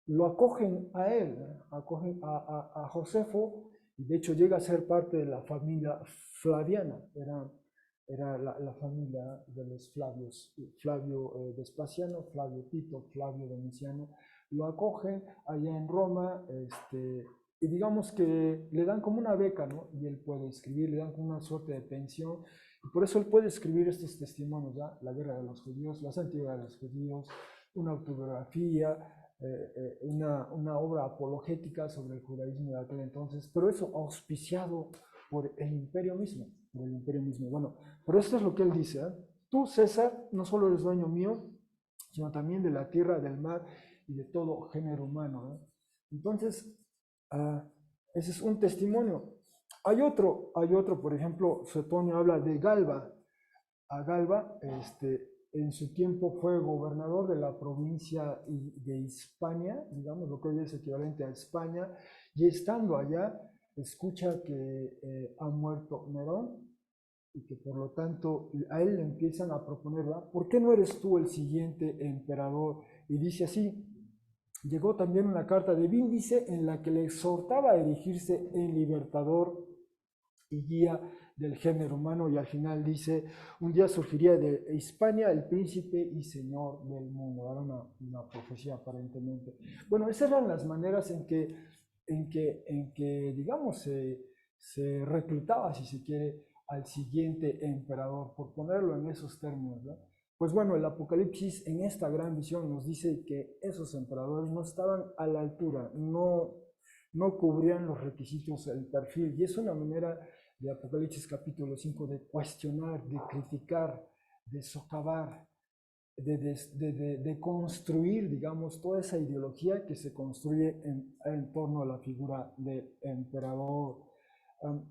Lo acogen a él, acogen a Josefo, y de hecho llega a ser parte de la familia flaviana, era la familia de los Flavios, Flavio Vespasiano, Flavio Tito, Flavio Domiciano, lo acogen allá en Roma, y digamos que le dan como una beca, ¿no? Y él puede escribir, le dan como una suerte de pensión, y por eso él puede escribir estos testimonios, ¿ya? La guerra de los judíos, la santidad de los judíos, una autobiografía, una obra apologética sobre el judaísmo de aquel entonces, pero eso auspiciado por el imperio mismo, Bueno, pero esto es lo que él dice, ¿eh? Tú, César, no solo eres dueño mío, sino también de la tierra, del mar y de todo género humano, ¿eh? Entonces, ese es un testimonio. Hay otro, por ejemplo, Suetonio habla de Galba. A Galba, en su tiempo fue gobernador de la provincia de Hispania, digamos lo que hoy es equivalente a España, y estando allá, escucha que ha muerto Nerón y que por lo tanto a él le empiezan a proponer, ¿verdad? ¿Por qué no eres tú el siguiente emperador? Y dice así, llegó también una carta de Víndice en la que le exhortaba a erigirse en libertador y guía del género humano, y al final dice, un día surgiría de Hispania el príncipe y señor del mundo. Era una profecía aparentemente. Bueno, esas eran las maneras en que digamos, se reclutaba, si se quiere, al siguiente emperador, por ponerlo en esos términos, ¿no? Pues bueno, el Apocalipsis en esta gran visión nos dice que esos emperadores no estaban a la altura, no cubrían los requisitos, el perfil, y es una manera de Apocalipsis capítulo 5 de cuestionar, de criticar, de socavar, de construir, digamos, toda esa ideología que se construye en torno a la figura del emperador. Um,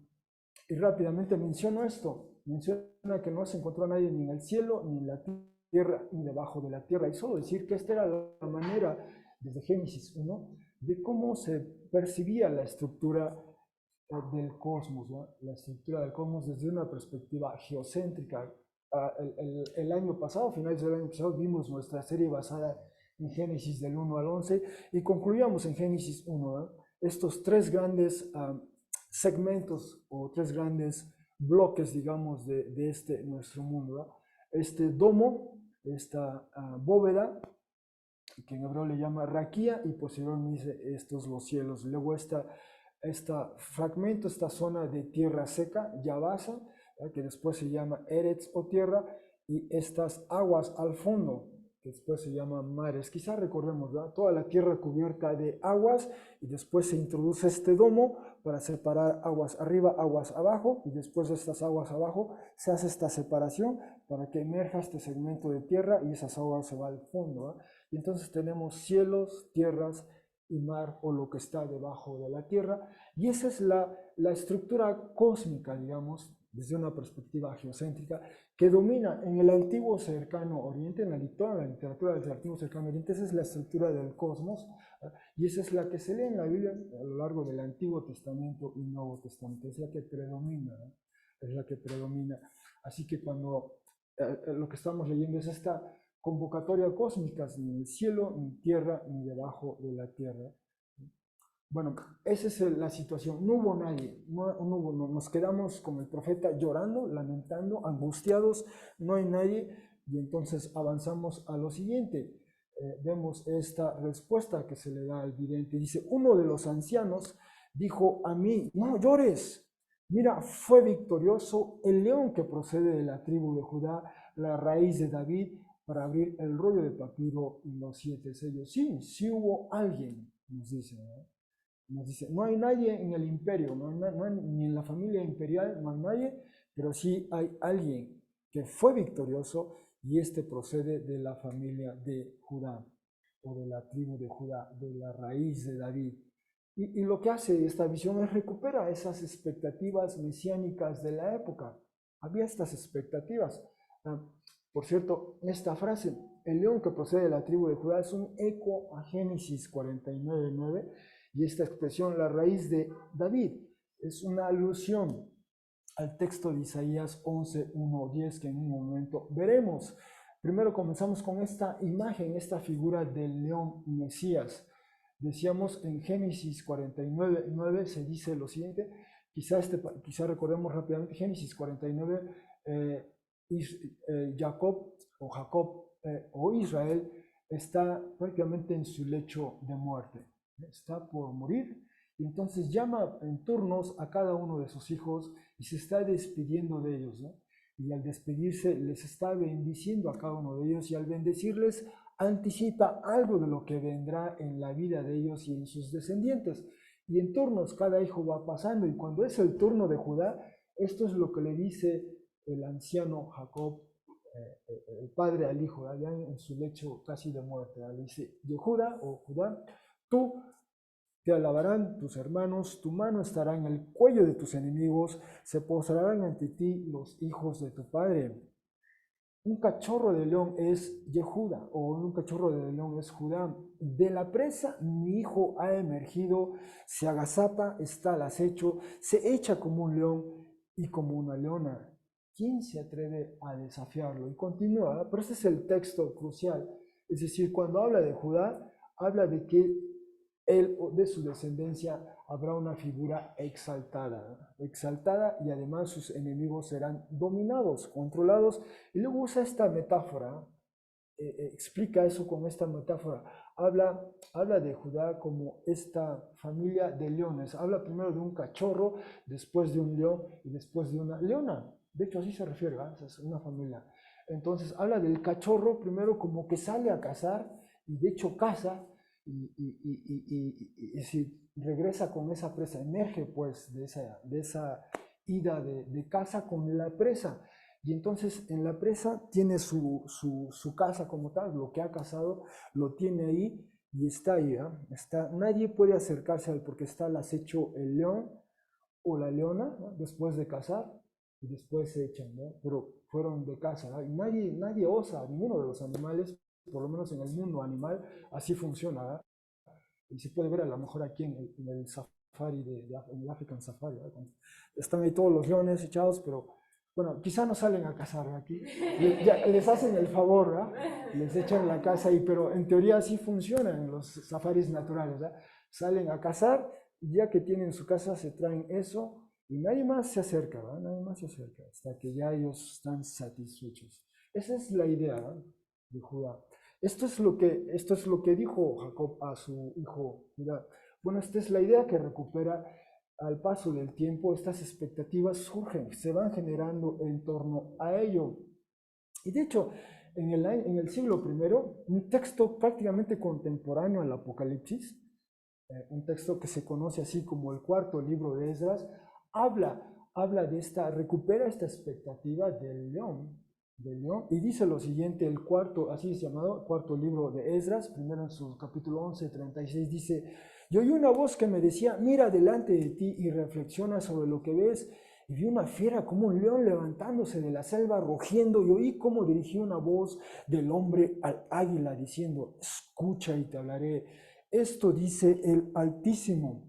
y rápidamente menciono esto, menciona que no se encontró a nadie ni en el cielo, ni en la tierra, ni debajo de la tierra. Y solo decir que esta era la manera, desde Génesis 1, de cómo se percibía la estructura del cosmos, ¿no? La estructura del cosmos desde una perspectiva geocéntrica. El año pasado, finales del año pasado, vimos nuestra serie basada en Génesis del 1 al 11 y concluíamos en Génesis 1, ¿no? Estos tres grandes segmentos o tres grandes bloques, digamos, de este nuestro mundo, ¿no? Este domo, esta bóveda, que en hebreo le llama raquía, y posteriormente estos los cielos. Luego este fragmento, esta zona de tierra seca, Yabasa, que después se llama Eretz o tierra, y estas aguas al fondo, que después se llaman mares. Quizás recordemos, ¿verdad? Toda la tierra cubierta de aguas, y después se introduce este domo para separar aguas arriba, aguas abajo, y después de estas aguas abajo se hace esta separación para que emerja este segmento de tierra y esas aguas se van al fondo, ¿verdad? Y entonces tenemos cielos, tierras y mar, o lo que está debajo de la tierra. Y esa es la estructura cósmica, digamos, desde una perspectiva geocéntrica, que domina en el antiguo cercano oriente, en la literatura del antiguo cercano oriente. Esa es la estructura del cosmos, y esa es la que se lee en la Biblia a lo largo del Antiguo Testamento y Nuevo Testamento. Es la que predomina, ¿no? Es la que predomina. Así que cuando lo que estamos leyendo es esta convocatoria cósmica, ni en el cielo, ni tierra, ni debajo de la tierra. Bueno, esa es la situación. No hubo nadie, no, nos quedamos como el profeta llorando, lamentando, angustiados, no hay nadie, y entonces avanzamos a lo siguiente. Vemos esta respuesta que se le da al vidente. Dice, uno de los ancianos dijo a mí, no llores, mira, fue victorioso el león que procede de la tribu de Judá, la raíz de David, para abrir el rollo de papiro y los 7 sellos. Sí, sí hubo alguien, nos dice, ¿no? Nos dice, no hay nadie en el imperio, no hay, ni en la familia imperial, no hay nadie, pero sí hay alguien que fue victorioso, y este procede de la familia de Judá, o de la tribu de Judá, de la raíz de David. Y lo que hace esta visión es recupera esas expectativas mesiánicas de la época. Había estas expectativas. Por cierto, esta frase, el león que procede de la tribu de Judá, es un eco a Génesis 49:9, y esta expresión, la raíz de David, es una alusión al texto de Isaías 11:1-10, que en un momento veremos. Primero comenzamos con esta imagen, esta figura del león Mesías. Decíamos en Génesis 49:9 se dice lo siguiente, quizá recordemos rápidamente Génesis 49, Jacob o Israel está prácticamente en su lecho de muerte, está por morir, y entonces llama en turnos a cada uno de sus hijos y se está despidiendo de ellos, ¿no? Y al despedirse les está bendiciendo a cada uno de ellos, y al bendecirles anticipa algo de lo que vendrá en la vida de ellos y en sus descendientes. Y en turnos cada hijo va pasando, y cuando es el turno de Judá, esto es lo que le dice el anciano Jacob, el padre al hijo, allá en su lecho casi de muerte. Le dice, Yehuda o Judá, tú te alabarán tus hermanos, tu mano estará en el cuello de tus enemigos, se postrarán ante ti los hijos de tu padre. Un cachorro de león es Yehuda, o un cachorro de león es Judá. De la presa mi hijo ha emergido, se agazapa, está al acecho, se echa como un león y como una leona. ¿Quién se atreve a desafiarlo? Y continúa, pero ese es el texto crucial. Es decir, cuando habla de Judá, habla de que él o de su descendencia habrá una figura exaltada, y además sus enemigos serán dominados, controlados. Y luego usa esta metáfora, explica eso con esta metáfora. habla de Judá como esta familia de leones. Habla primero de un cachorro, después de un león y después de una leona. De hecho, así se refiere, ¿verdad? Es una familia. Entonces, habla del cachorro primero como que sale a cazar y de hecho caza y si regresa con esa presa, emerge pues de esa ida de caza con la presa. Y entonces en la presa tiene su casa como tal, lo que ha cazado lo tiene ahí y está ahí. ¿Eh? Nadie puede acercarse a él porque está al acecho el león o la leona, ¿no? Después de cazar y después se echan, ¿no? Pero fueron de caza. ¿No? Y nadie osa, ninguno de los animales, por lo menos en el mundo animal, así funciona. ¿No? Y se puede ver a lo mejor aquí en el safari, en el African Safari. ¿No? Están ahí todos los leones echados, pero bueno, quizá no salen a cazar aquí, les hacen el favor, ¿verdad? Les echan la casa ahí, pero en teoría así funciona en los safaris naturales, ¿verdad? Salen a cazar y ya que tienen su casa se traen eso y nadie más se acerca, ¿verdad? Nadie más se acerca hasta que ya ellos están satisfechos. Esa es la idea, ¿verdad? De Judá. Esto es lo que dijo Jacob a su hijo Judá. Bueno, esta es la idea que recupera al paso del tiempo. Estas expectativas surgen, se van generando en torno a ello. Y de hecho, en el siglo primero, un texto prácticamente contemporáneo al Apocalipsis, un texto que se conoce así como el cuarto libro de Esdras, habla de recupera esta expectativa del león, y dice lo siguiente, el cuarto, así es llamado, cuarto libro de Esdras, primero en su capítulo 11, 36, dice, yo oí una voz que me decía, mira delante de ti y reflexiona sobre lo que ves, y vi una fiera como un león levantándose de la selva, rugiendo, y oí cómo dirigía una voz del hombre al águila, diciendo, escucha y te hablaré. Esto dice el Altísimo.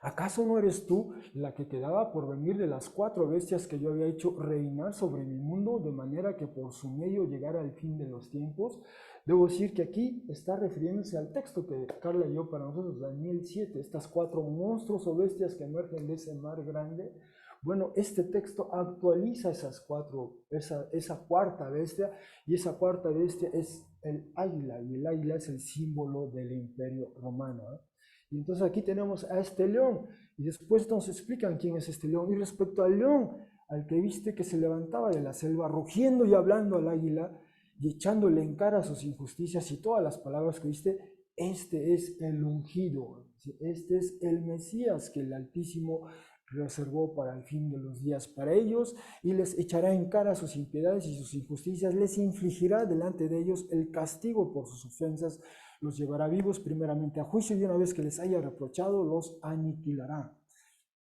¿Acaso no eres tú la que quedaba por venir de las 4 bestias que yo había hecho reinar sobre mi mundo, de manera que por su medio llegara el fin de los tiempos? Debo decir que aquí está refiriéndose al texto que Carla leyó para nosotros, Daniel 7, estas 4 monstruos o bestias que emergen de ese mar grande. Bueno, este texto actualiza esa cuarta bestia, y esa cuarta bestia es el águila, y el águila es el símbolo del imperio romano. ¿Eh? Y entonces aquí tenemos a este león, y después nos explican quién es este león. Y respecto al león, al que viste que se levantaba de la selva, rugiendo y hablando al águila, y echándole en cara sus injusticias y todas las palabras que viste, este es el ungido, este es el Mesías que el Altísimo reservó para el fin de los días para ellos, y les echará en cara sus impiedades y sus injusticias, les infligirá delante de ellos el castigo por sus ofensas, los llevará vivos primeramente a juicio, y una vez que les haya reprochado, los aniquilará.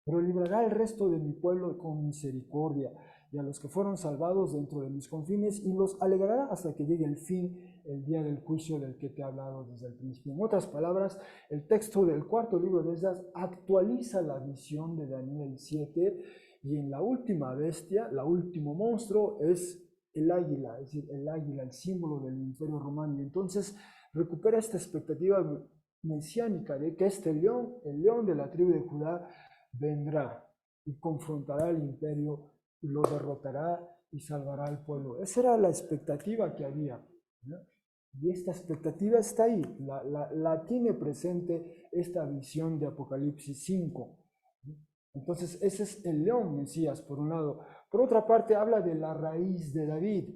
Pero librará al resto de mi pueblo con misericordia, y a los que fueron salvados dentro de mis confines, y los alegrará hasta que llegue el fin, el día del juicio del que te he hablado desde el principio. En otras palabras, el texto del cuarto libro de Esdras actualiza la visión de Daniel 7, y en la última bestia, el último monstruo, es el águila, es decir, el águila, el símbolo del imperio romano. Y entonces recupera esta expectativa mesiánica de que este león, el león de la tribu de Judá, vendrá y confrontará al imperio y lo derrotará y salvará al pueblo. Esa era la expectativa que había, ¿no? Y esta expectativa está ahí, la tiene presente esta visión de Apocalipsis 5. Entonces ese es el león Mesías, por un lado. Por otra parte, habla de la raíz de David.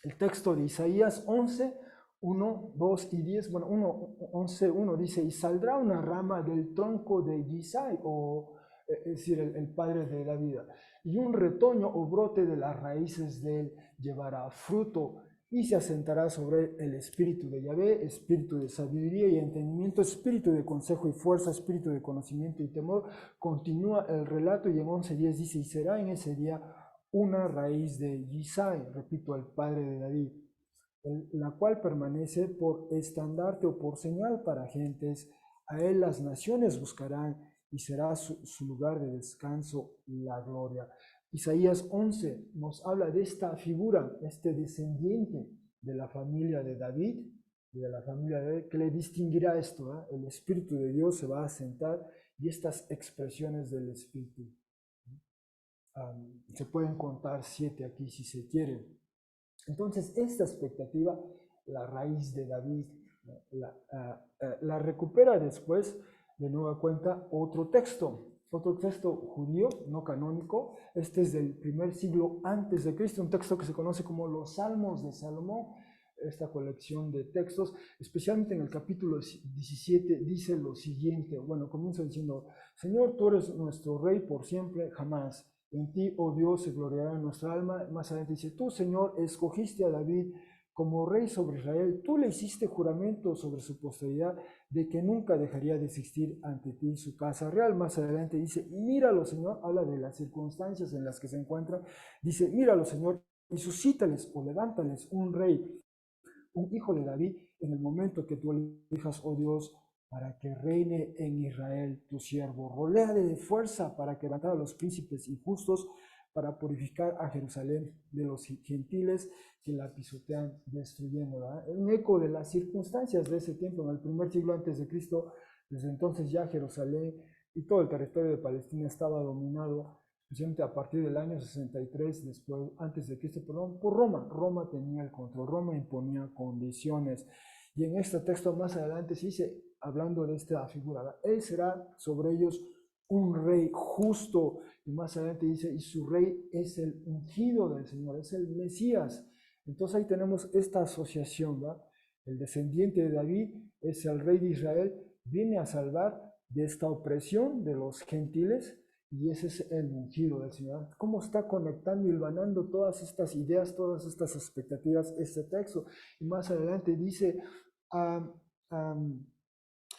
El texto de Isaías 11, 1, 2 y 10, bueno, 11, 1 dice, y saldrá una rama del tronco de Yisai, es decir, el padre de la vida, y un retoño o brote de las raíces de él llevará fruto, y se asentará sobre el espíritu de Yahvé, espíritu de sabiduría y entendimiento, espíritu de consejo y fuerza, espíritu de conocimiento y temor. Continúa el relato, y en 11:10 dice, y será en ese día una raíz de Yisai, repito, el padre de David, la cual permanece por estandarte o por señal para gentes. A él las naciones buscarán, y será su lugar de descanso la gloria. Isaías 11 nos habla de esta figura, este descendiente de la familia de David, que le distinguirá esto, ¿eh? El Espíritu de Dios se va a sentar, y estas expresiones del Espíritu. Se pueden contar 7 aquí si se quiere. Entonces, esta expectativa la raíz de David. La recupera después, de nueva cuenta, otro texto judío, no canónico. Este es del primer siglo antes de Cristo, un texto que se conoce como los Salmos de Salomón. Esta colección de textos, especialmente en el capítulo 17, dice lo siguiente. Bueno, comienza diciendo: Señor, tú eres nuestro Rey por siempre, jamás. En ti, oh Dios, se gloriará nuestra alma. Más adelante dice: tú, Señor, escogiste a David como rey sobre Israel. Tú le hiciste juramento sobre su posteridad de que nunca dejaría de existir ante ti su casa real. Más adelante dice: míralo, Señor. Habla de las circunstancias en las que se encuentran. Dice: míralo, Señor, y suscítales o levántales un rey, un hijo de David, en el momento que tú elijas, oh Dios, para que reine en Israel tu siervo. Roléale de fuerza para quebrantar a los príncipes injustos, para purificar a Jerusalén de los gentiles que la pisotean, destruyéndola. Un eco de las circunstancias de ese tiempo, en el primer siglo antes de Cristo. Desde entonces ya Jerusalén y todo el territorio de Palestina estaba dominado, especialmente a partir del año 63 después, antes de Cristo, perdón, por Roma. Roma tenía el control, Roma imponía condiciones. Y en este texto más adelante se dice, hablando de esta figura, él será sobre ellos un rey justo. Y más adelante dice: y su rey es el ungido del Señor, es el Mesías. Entonces ahí tenemos esta asociación, ¿va? El descendiente de David es el rey de Israel, viene a salvar de esta opresión de los gentiles, y ese es el ungido del Señor. ¿Cómo está conectando y hilvanando todas estas ideas, todas estas expectativas este texto? Y más adelante dice: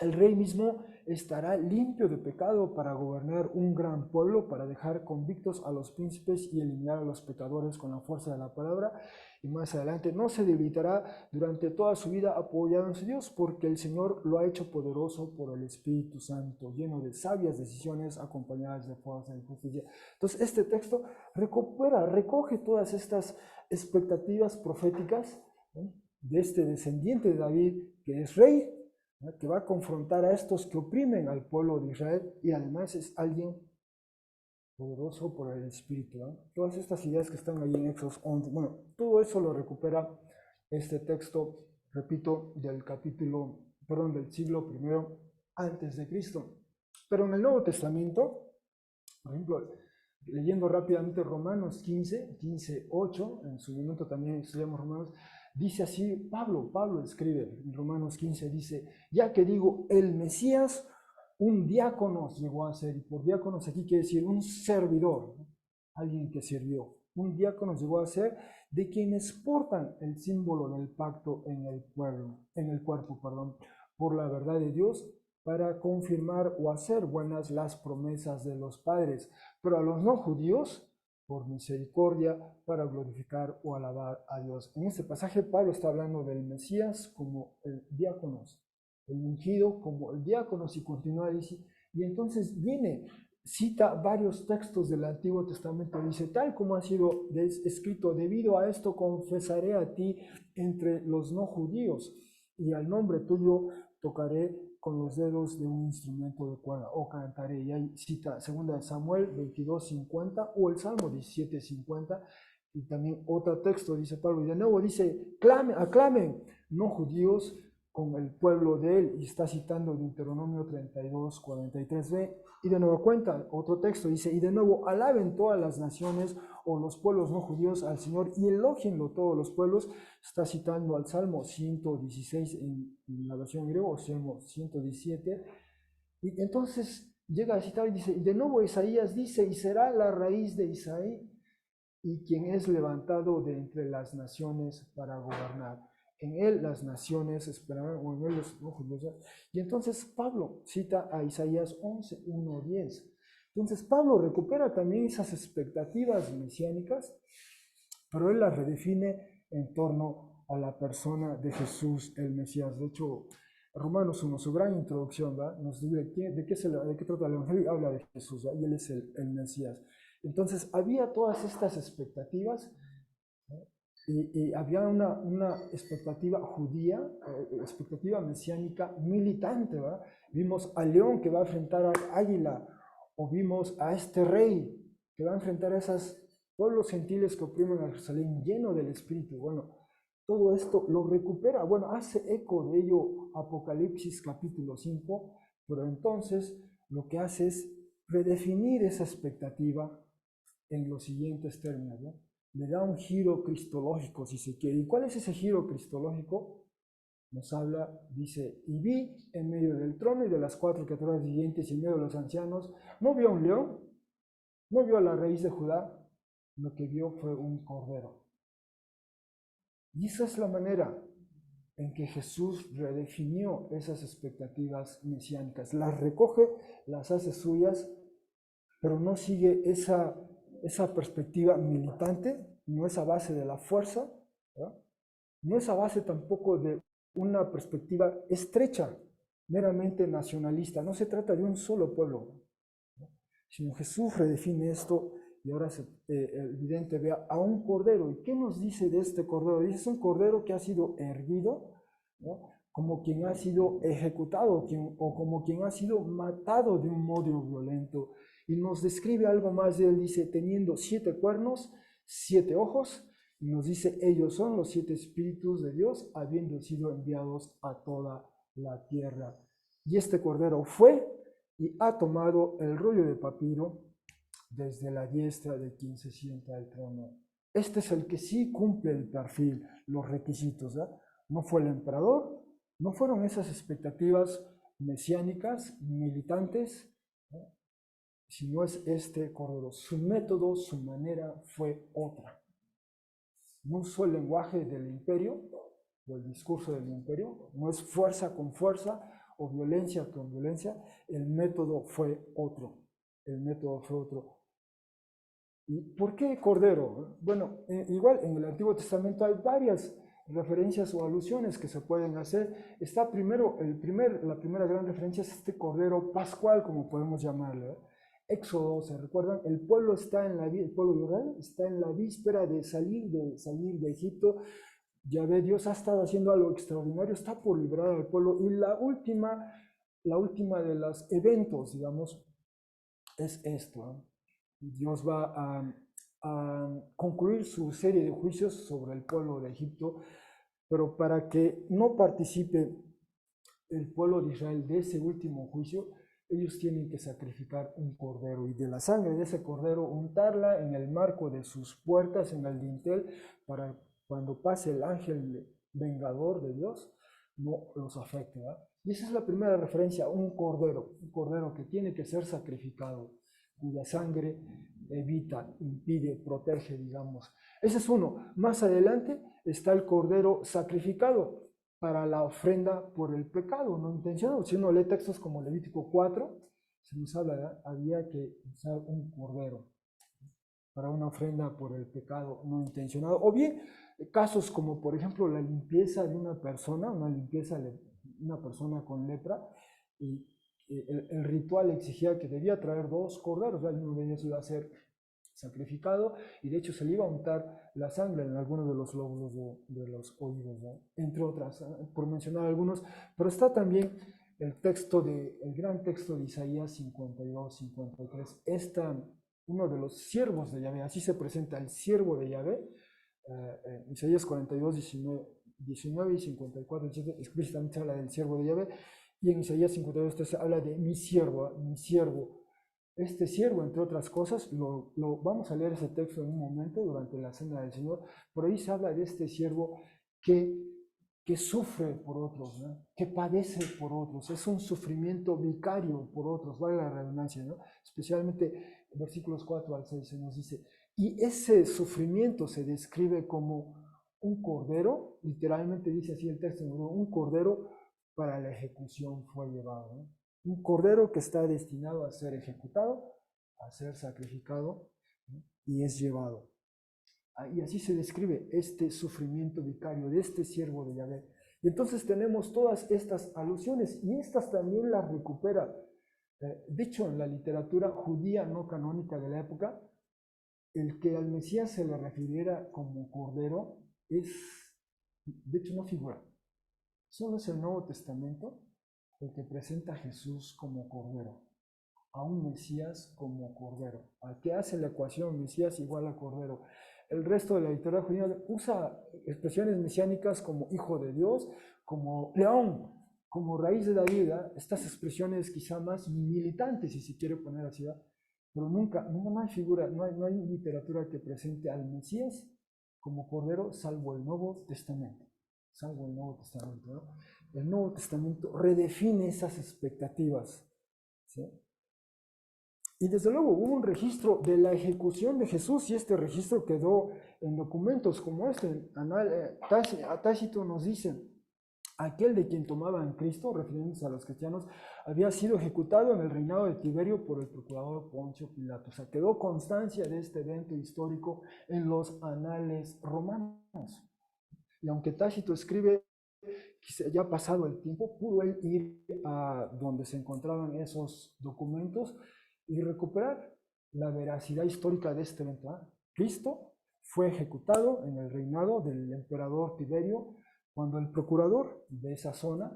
el rey mismo estará limpio de pecado para gobernar un gran pueblo, para dejar convictos a los príncipes y eliminar a los pecadores con la fuerza de la palabra. Y más adelante: no se debilitará durante toda su vida apoyado en su Dios, porque el Señor lo ha hecho poderoso por el Espíritu Santo, lleno de sabias decisiones acompañadas de fuerza y justicia. Entonces este texto recoge todas estas expectativas proféticas, ¿no?, de este descendiente de David que es rey, ¿no?, que va a confrontar a estos que oprimen al pueblo de Israel, y además es alguien poderoso por el Espíritu, ¿no? Todas estas ideas que están ahí en Éxodo 11, bueno, todo eso lo recupera este texto, repito, del siglo primero antes de Cristo. Pero en el Nuevo Testamento, por ejemplo, leyendo rápidamente Romanos 15:8, en su momento también estudiamos Romanos, dice así Pablo escribe en Romanos 15, dice: ya que digo, el Mesías, un diácono llegó a ser, y por diáconos aquí quiere decir un servidor, ¿no?, alguien que sirvió. Un diácono llegó a ser de quienes portan el símbolo del pacto en el cuerpo, por la verdad de Dios, para confirmar o hacer buenas las promesas de los padres, pero a los no judíos, por misericordia, para glorificar o alabar a Dios. En este pasaje Pablo está hablando del Mesías como el diáconos, el ungido como el diáconos, y continúa, dice, y entonces cita varios textos del Antiguo Testamento, dice: tal como ha sido escrito, debido a esto confesaré a ti entre los no judíos, y al nombre tuyo tocaré con los dedos de un instrumento de cuerda, o cantaré. Y ahí cita 2 Samuel 22:50 o el Salmo 17:50, y también otro texto, dice Pablo, y de nuevo dice: aclamen, no judíos, con el pueblo de él, y está citando Deuteronomio 32:43b. Y de nuevo cuenta otro texto, dice: y de nuevo alaben todas las naciones o los pueblos no judíos al Señor, y elógienlo todos los pueblos. Está citando al Salmo 116 en la versión griega, o Salmo 117. Y entonces llega a citar y dice: y de nuevo Isaías dice: y será la raíz de Isaí, y quien es levantado de entre las naciones para gobernar. En él las naciones esperarán, o en él los ojos. Y entonces Pablo cita a Isaías 11:1-10. Entonces Pablo recupera también esas expectativas mesiánicas, pero él las redefine en torno a la persona de Jesús, el Mesías. De hecho, Romanos 1, su gran introducción, ¿va?, nos dice de qué trata el Evangelio, y habla de Jesús, ¿va?, y él es el Mesías. Entonces había todas estas expectativas, ¿no?, y había una expectativa judía, expectativa mesiánica militante, ¿va? Vimos al león que va a enfrentar al águila, o vimos a este rey que va a enfrentar a esos pueblos gentiles que oprimen a Jerusalén, lleno del Espíritu. Bueno, todo esto lo recupera. Bueno, hace eco de ello Apocalipsis capítulo 5, pero entonces lo que hace es redefinir esa expectativa en los siguientes términos, ¿no? Le da un giro cristológico, si se quiere. ¿Y cuál es ese giro cristológico? Nos habla, dice, y vi en medio del trono y de las cuatro criaturas vivientes y en medio de los ancianos, no vio un león, no vio a la raíz de Judá, lo que vio fue un cordero. Y esa es la manera en que Jesús redefinió esas expectativas mesiánicas. Las recoge, las hace suyas, pero no sigue esa perspectiva militante, no es a base de la fuerza, ¿verdad? No es a base tampoco de una perspectiva estrecha, meramente nacionalista. No se trata de un solo pueblo, ¿no? Sino Jesús redefine esto y ahora el vidente ve a un cordero. ¿Y qué nos dice de este cordero? Dice, es un cordero que ha sido erguido, ¿no? Como quien ha sido ejecutado o como quien ha sido matado de un modo violento. Y nos describe algo más de él, dice, teniendo 7 cuernos, 7 ojos, y nos dice, ellos son los 7 espíritus de Dios, habiendo sido enviados a toda la tierra. Y este cordero fue y ha tomado el rollo de papiro desde la diestra de quien se sienta al trono. Este es el que sí cumple el perfil, los requisitos, ¿eh? No fue el emperador, no fueron esas expectativas mesiánicas, militantes, ¿eh? Sino es este cordero. Su método, su manera fue otra. No usó el lenguaje del imperio, o el discurso del imperio, no es fuerza con fuerza o violencia con violencia, el método fue otro. El método fue otro. ¿Y por qué cordero? Bueno, igual en el Antiguo Testamento hay varias referencias o alusiones que se pueden hacer. Está primero, la primera gran referencia es este cordero pascual, como podemos llamarlo, ¿eh? Éxodo, ¿se recuerdan? El pueblo el pueblo de Israel está en la víspera de salir de Egipto. Ya ve, Dios ha estado haciendo algo extraordinario, está por liberar al pueblo. Y la última de los eventos, digamos, es esto, ¿no? Dios va a concluir su serie de juicios sobre el pueblo de Egipto, pero para que no participe el pueblo de Israel de ese último juicio, ellos tienen que sacrificar un cordero y de la sangre de ese cordero untarla en el marco de sus puertas, en el dintel, para cuando pase el ángel vengador de Dios, no los afecte, ¿verdad? Y esa es la primera referencia, un cordero que tiene que ser sacrificado, cuya sangre evita, impide, protege, digamos. Ese es uno. Más adelante está el cordero sacrificado para la ofrenda por el pecado no intencionado. Si uno lee textos como Levítico 4, se nos habla, había que usar un cordero para una ofrenda por el pecado no intencionado. O bien casos como por ejemplo la limpieza de una persona, una persona con lepra, y el ritual exigía que debía traer 2 corderos, uno de ellos iba a ser sacrificado y de hecho se le iba a untar la sangre en algunos de los lóbulos de los oídos, ¿no? Entre otras, por mencionar algunos, pero está también el gran texto de Isaías 52, 53, uno de los siervos de Yahvé, así se presenta el siervo de Yahvé, Isaías 42, 19 y 54, explícitamente habla del siervo de Yahvé, y en Isaías 52 habla de mi siervo, mi siervo. Este siervo, entre otras cosas, vamos a leer ese texto en un momento durante la cena del Señor, por ahí se habla de este siervo que sufre por otros, ¿no? Que padece por otros, es un sufrimiento vicario por otros, vale la redundancia, ¿no? Especialmente versículos 4 al 6 se nos dice, y ese sufrimiento se describe como un cordero, literalmente dice así el texto, ¿no? Un cordero para la ejecución fue llevado, ¿no? Un cordero que está destinado a ser ejecutado, a ser sacrificado, ¿no? Y es llevado. Y así se describe este sufrimiento vicario de este siervo de Yahvé. Y entonces tenemos todas estas alusiones y estas también las recupera. De hecho, en la literatura judía no canónica de la época, el que al Mesías se le refiriera como cordero de hecho, no figura. Solo es el Nuevo Testamento el que presenta a Jesús como cordero, a un Mesías como cordero, al que hace la ecuación Mesías igual a cordero. el resto de la literatura judía usa expresiones mesiánicas como hijo de Dios, como león, como raíz de David, ¿eh? Estas expresiones quizá más militantes, si se quiere poner así, ¿eh? Pero nunca no hay figura, no hay literatura que presente al Mesías como Cordero, salvo el Nuevo Testamento. Salvo el Nuevo Testamento, ¿no? El Nuevo Testamento redefine esas expectativas, ¿sí? Y desde luego hubo un registro de la ejecución de Jesús y este registro quedó en documentos como este. Tácito nos dice, aquel de quien tomaban Cristo, refiriéndose a los cristianos, había sido ejecutado en el reinado de Tiberio por el procurador Poncio Pilato. O sea, quedó constancia de este evento histórico en los anales romanos. Y aunque Tácito escribe que ya pasado el tiempo, pudo él ir a donde se encontraban esos documentos y recuperar la veracidad histórica de este evento. Cristo fue ejecutado en el reinado del emperador Tiberio cuando el procurador de esa zona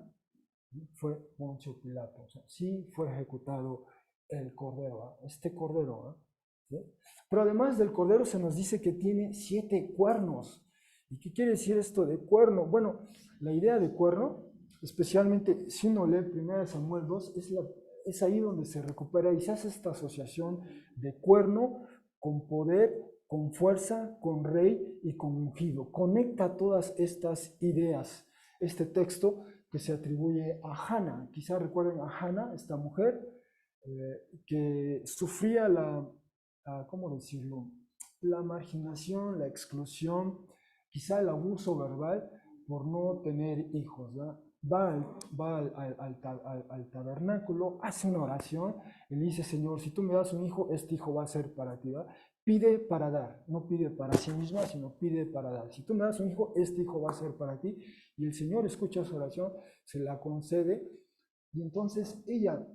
fue Poncio Pilato. O sea, sí fue ejecutado el cordero, este cordero. ¿Sí? Pero además del cordero se nos dice que tiene 7 cuernos. ¿Y qué quiere decir esto de cuerno? Bueno, la idea de cuerno, especialmente si uno lee 1 Samuel 2, es ahí donde se recupera y se hace esta asociación de cuerno con poder, con fuerza, con rey y con ungido. Conecta todas estas ideas. Este texto que se atribuye a Hannah. Quizá recuerden a Hannah, esta mujer que sufría ¿cómo decirlo? La marginación, la exclusión, quizá el abuso verbal por no tener hijos, ¿verdad? Va al tabernáculo, hace una oración y le dice, Señor, si tú me das un hijo, este hijo va a ser para ti, ¿verdad? Pide para dar, no pide para sí misma, sino pide para dar. Si tú me das un hijo, este hijo va a ser para ti. Y el Señor escucha su oración, se la concede, y entonces ella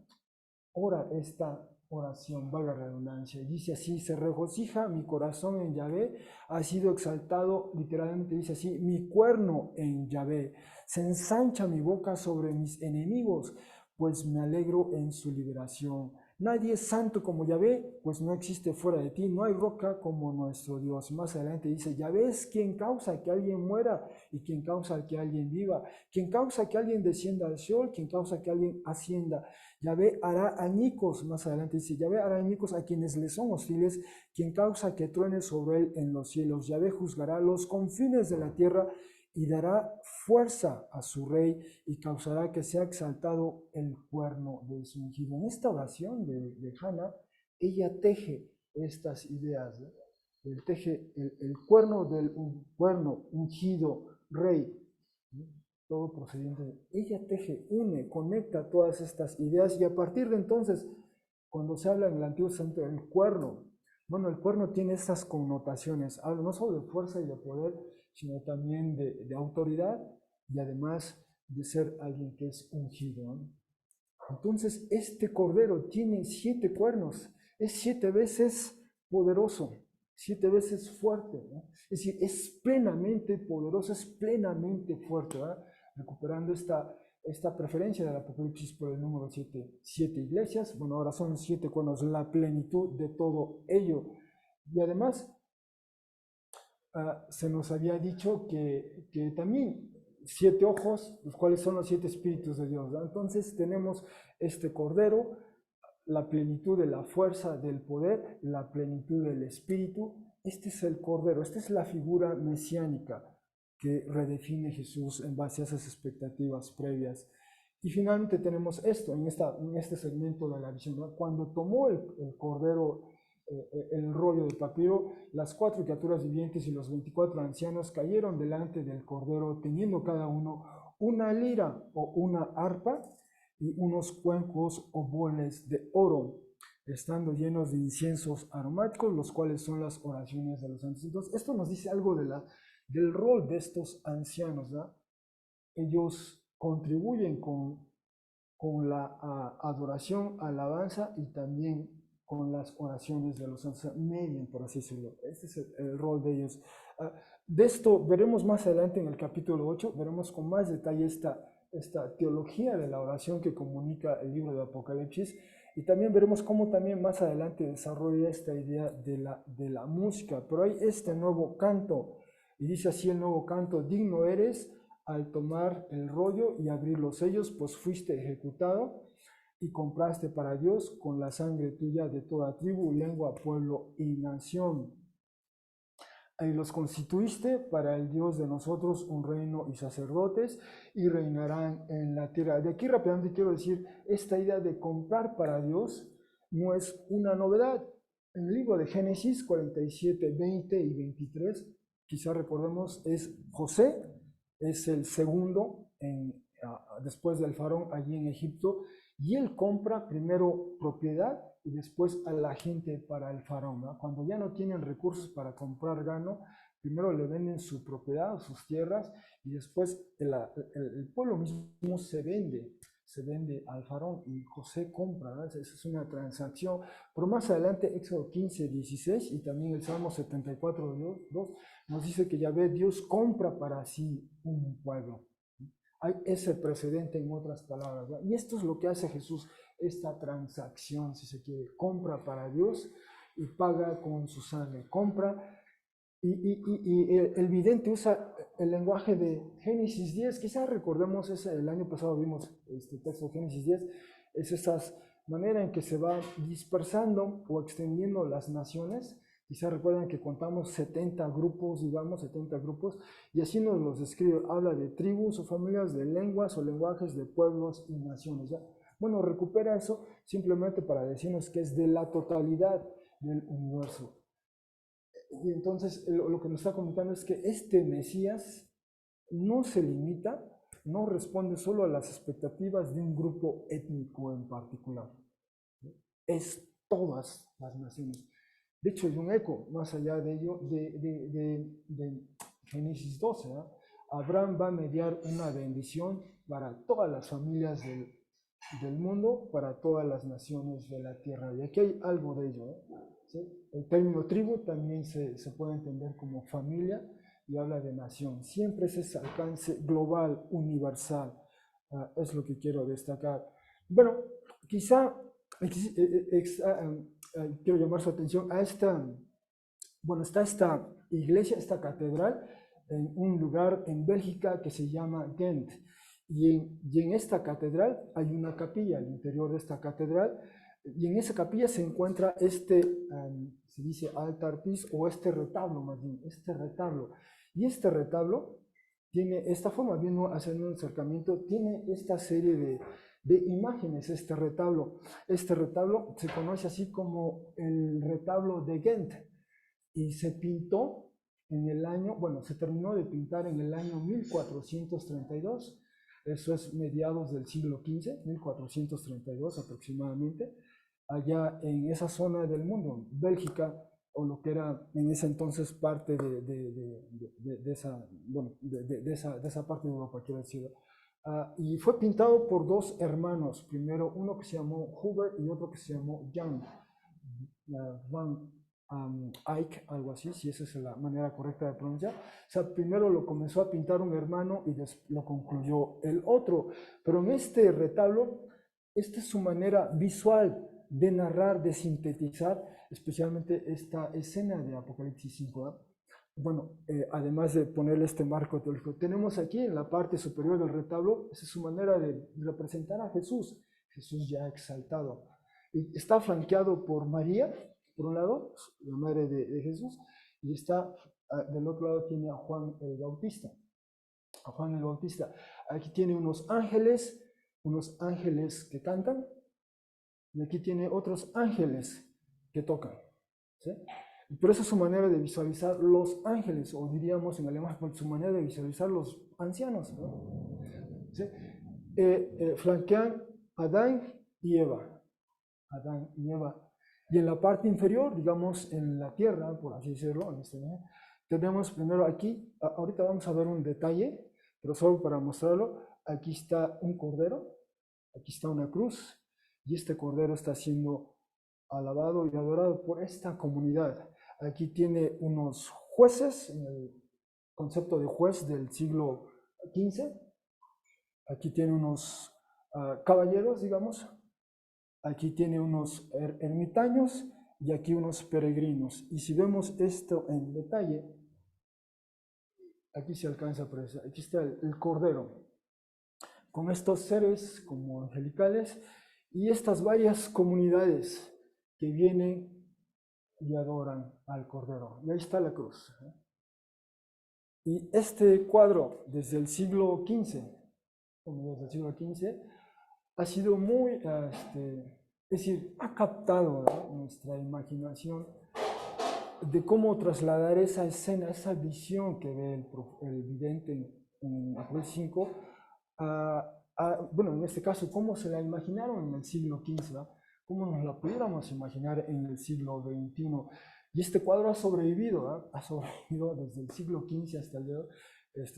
ora esta oración, valga la redundancia, y dice así: se regocija mi corazón en Yahvé, ha sido exaltado, literalmente dice así, mi cuerno en Yahvé, se ensancha mi boca sobre mis enemigos, pues me alegro en su liberación. Nadie es santo como Yahvé, pues no existe fuera de ti, no hay roca como nuestro Dios. Más adelante dice, Yahvé es quien causa que alguien muera y quien causa que alguien viva, quien causa que alguien descienda al Seol, quien causa que alguien ascienda. Yahvé hará añicos, más adelante dice, Yahvé hará añicos a quienes le son hostiles, quien causa que truene sobre él en los cielos. Yahvé juzgará los confines de la tierra y dará fuerza a su rey y causará que sea exaltado el cuerno de su ungido. En esta oración de Hannah, ella teje estas ideas, ¿eh? Él teje el cuerno del cuerno ungido rey, ¿no? Todo procediente. Ella teje, une, conecta todas estas ideas y a partir de entonces, cuando se habla en el Antiguo Testamento del cuerno, bueno, el cuerno tiene estas connotaciones, habla no solo de fuerza y de poder, sino también de autoridad y además de ser alguien que es ungido, ¿no? Entonces, este cordero tiene 7 cuernos, es 7 veces poderoso, 7 veces fuerte, ¿no? Es decir, es plenamente poderoso, es plenamente fuerte, ¿verdad? Recuperando esta preferencia del Apocalipsis por el número 7, 7 iglesias, bueno, ahora son 7 cuernos, la plenitud de todo ello. Y además, se nos había dicho que también 7 ojos, los cuales son los 7 espíritus de Dios, ¿no? Entonces tenemos este cordero, la plenitud de la fuerza, del poder, la plenitud del espíritu. Este es el cordero, esta es la figura mesiánica que redefine Jesús en base a esas expectativas previas. Y finalmente tenemos esto, en este segmento de la visión, ¿no? Cuando tomó el cordero el rollo de papiro, las 4 criaturas vivientes y los 24 ancianos cayeron delante del cordero, teniendo cada uno una lira o una arpa y unos cuencos o boles de oro, estando llenos de inciensos aromáticos, los cuales son las oraciones de los santos. Entonces, esto nos dice algo del rol de estos ancianos, ¿no? Ellos contribuyen con la adoración, alabanza y también con las oraciones de los santos, median, por así decirlo. Este es el rol de ellos. De esto veremos más adelante en el capítulo 8, veremos con más detalle esta teología de la oración que comunica el libro de Apocalipsis Y también veremos cómo también más adelante desarrolla esta idea de la música. Pero hay este nuevo canto, y dice así el nuevo canto: digno eres al tomar el rollo y abrir los sellos, pues fuiste ejecutado y compraste para Dios con la sangre tuya de toda tribu, lengua, pueblo y nación. Y los constituiste para el Dios de nosotros un reino y sacerdotes, y reinarán en la tierra. De aquí rápidamente quiero decir, esta idea de comprar para Dios no es una novedad. En el libro de Génesis 47, 20 y 23, quizá recordemos, es José, es el segundo después del faraón allí en Egipto, y él compra primero propiedad y después a la gente para el faraón, ¿no? Cuando ya no tienen recursos para comprar gano, primero le venden su propiedad, sus tierras, y después el pueblo mismo se vende al faraón y José compra, ¿no? Esa es una transacción. Pero más adelante, Éxodo 15, 16 y también el Salmo 74, 2, nos dice que Yahvé Dios compra para sí un pueblo. Hay ese precedente en otras palabras, ¿verdad? Y esto es lo que hace Jesús, esta transacción, si se quiere, compra para Dios y paga con su sangre, compra. Y el vidente usa el lenguaje de Génesis 10, quizás recordemos, el año pasado vimos este texto de Génesis 10, es esa manera en que se va dispersando o extendiendo las naciones. Quizás recuerdan que contamos 70 grupos, digamos, 70 grupos, y así nos los describe. Habla de tribus o familias, de lenguas o lenguajes, de pueblos y naciones. ¿Ya? Bueno, recupera eso simplemente para decirnos que es de la totalidad del universo. Y entonces lo que nos está comentando es que este Mesías no se limita, no responde solo a las expectativas de un grupo étnico en particular. Es todas las naciones. De hecho, hay un eco más allá de ello de Génesis 12. ¿No? Abraham va a mediar una bendición para todas las familias del mundo, para todas las naciones de la tierra. Y aquí hay algo de ello. ¿Sí? El término tribu también se puede entender como familia y habla de nación. Siempre es ese alcance global, universal. Es lo que quiero destacar. Bueno, quizá quiero llamar su atención a está esta iglesia, esta catedral, en un lugar en Bélgica que se llama Ghent. Y en esta catedral hay una capilla, al interior de esta catedral, y en esa capilla se encuentra se dice altarpiece, o este retablo más bien, este retablo. Y este retablo tiene esta forma, viendo haciendo un acercamiento, tiene esta serie de imágenes, este retablo. Este retablo se conoce así como el retablo de Ghent y se pintó en el año, bueno, se terminó de pintar en el año 1432, eso es mediados del siglo XV, 1432 aproximadamente, allá en esa zona del mundo, Bélgica, o lo que era en ese entonces parte de esa, bueno, de esa parte de Europa, quiero decirlo. Y fue pintado por dos hermanos, primero uno que se llamó Huber y otro que se llamó Jan Van Eyck, algo así, si esa es la manera correcta de pronunciar. O sea, primero lo comenzó a pintar un hermano y lo concluyó el otro. Pero en este retablo, esta es su manera visual de narrar, de sintetizar, especialmente esta escena de Apocalipsis 5. ¿No? Bueno, además de ponerle este marco teológico, tenemos aquí en la parte superior del retablo, esa es su manera de representar a Jesús, Jesús ya exaltado. Y está flanqueado por María, por un lado, la madre de Jesús, y está del otro lado tiene a Juan el Bautista. A Juan el Bautista. Aquí tiene unos ángeles que cantan, y aquí tiene otros ángeles que tocan. ¿Sí? Y por eso su manera de visualizar los ángeles, o diríamos en alemán, por su manera de visualizar los ancianos. ¿No? ¿Sí? Flanquean Adán y Eva. Adán y Eva. Y en la parte inferior, digamos en la tierra, por así decirlo, en este momento, tenemos primero aquí, ahorita vamos a ver un detalle, pero solo para mostrarlo, aquí está un cordero, aquí está una cruz, y este cordero está siendo alabado y adorado por esta comunidad. Aquí tiene unos jueces, en el concepto de juez del siglo XV, aquí tiene unos caballeros, digamos, Aquí tiene unos ermitaños y aquí unos peregrinos. Y si vemos esto en detalle, aquí se alcanza a apreciar, aquí está el Cordero, con estos seres como angelicales y estas varias comunidades que vienen y adoran al Cordero. Y ahí está la cruz. Y este cuadro, desde el siglo XV, como desde el siglo XV, ha sido muy, es decir, ha captado, ¿no?, nuestra imaginación de cómo trasladar esa escena, esa visión que ve el vidente en Apocalipsis 5, bueno, en este caso, cómo se la imaginaron en el siglo XV, ¿no? Cómo nos la pudiéramos imaginar en el siglo XXI. Y este cuadro ha sobrevivido, ¿no? Ha sobrevivido desde el siglo XV hasta el día de hoy.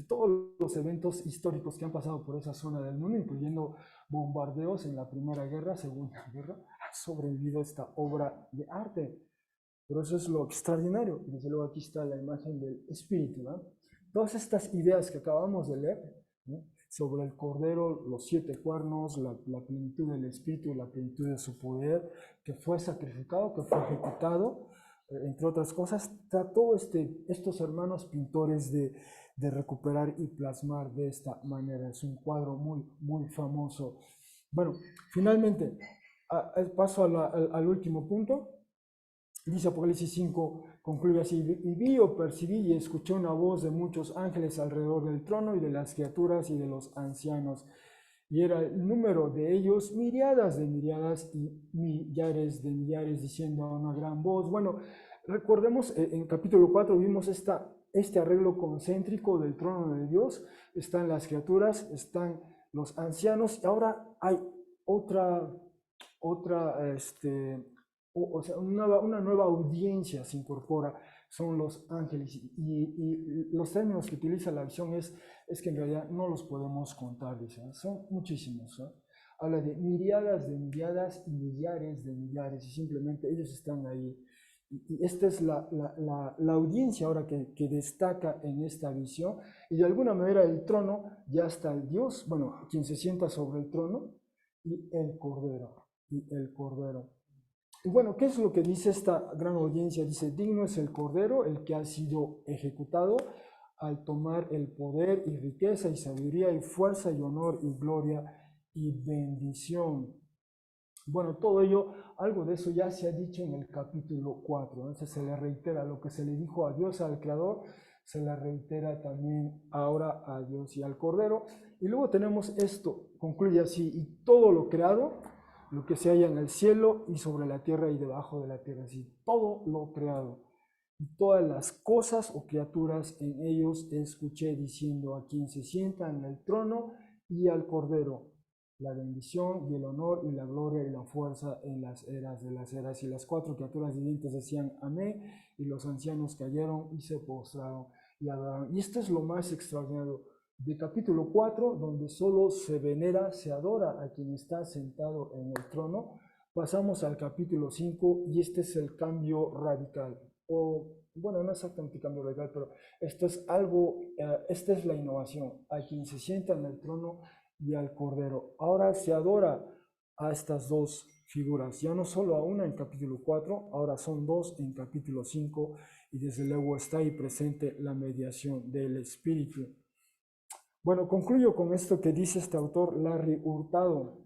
Todos los eventos históricos que han pasado por esa zona del mundo, incluyendo bombardeos en la Primera Guerra, Segunda Guerra, ha sobrevivido esta obra de arte. Pero eso es lo extraordinario. Desde luego aquí está la imagen del Espíritu, ¿no? Todas estas ideas que acabamos de leer, ¿no?, sobre el Cordero, los 7 cuernos, la plenitud del Espíritu, la plenitud de su poder, que fue sacrificado, que fue ejecutado, entre otras cosas, trató estos hermanos pintores de recuperar y plasmar de esta manera. Es un cuadro muy, muy famoso. Bueno, finalmente, paso al último punto. Dice Apocalipsis 5, concluye así: y vi o percibí y escuché una voz de muchos ángeles alrededor del trono y de las criaturas y de los ancianos. Y era el número de ellos miriadas de miriadas y millares de millares, diciendo a una gran voz. Bueno, recordemos, en capítulo 4 vimos este arreglo concéntrico del trono de Dios. Están las criaturas, están los ancianos, y ahora hay otra o sea, una nueva audiencia se incorpora, son los ángeles. Y los términos que utiliza la visión es que en realidad no los podemos contar, dice, ¿no? Son muchísimos, ¿no? Habla de miriadas y millares de millares, y simplemente ellos están ahí. Y esta es la audiencia ahora que destaca en esta visión. Y de alguna manera el trono, ya está el Dios, bueno, quien se sienta sobre el trono, y el Cordero. Y el Cordero. Y bueno, ¿qué es lo que dice esta gran audiencia? Dice: digno es el Cordero, el que ha sido ejecutado, al tomar el poder y riqueza y sabiduría y fuerza y honor y gloria y bendición. Bueno, todo ello, algo de eso ya se ha dicho en el capítulo 4. Entonces se le reitera lo que se le dijo a Dios, al Creador, se le reitera también ahora a Dios y al Cordero. Y luego tenemos esto, concluye así: y todo lo creado, lo que se halla en el cielo y sobre la tierra y debajo de la tierra, así, todo lo creado, y todas las cosas o criaturas en ellos, escuché diciendo: a quien se sienta en el trono y al Cordero, la bendición y el honor y la gloria y la fuerza en las eras de las eras. Y las 4 criaturas vivientes decían: amén. Y los ancianos cayeron y se postraron y adoraron. Y esto es lo más extraordinario de capítulo 4, donde solo se venera, se adora a quien está sentado en el trono. Pasamos al capítulo 5 y este es el cambio radical. O, bueno, no exactamente cambio radical, pero esto es algo, esta es la innovación: a quien se sienta en el trono y al Cordero. Ahora se adora a estas dos figuras, ya no solo a una en capítulo 4, ahora son 2 en capítulo 5, y desde luego está ahí presente la mediación del Espíritu. Bueno, concluyo con esto que dice este autor, Larry Hurtado.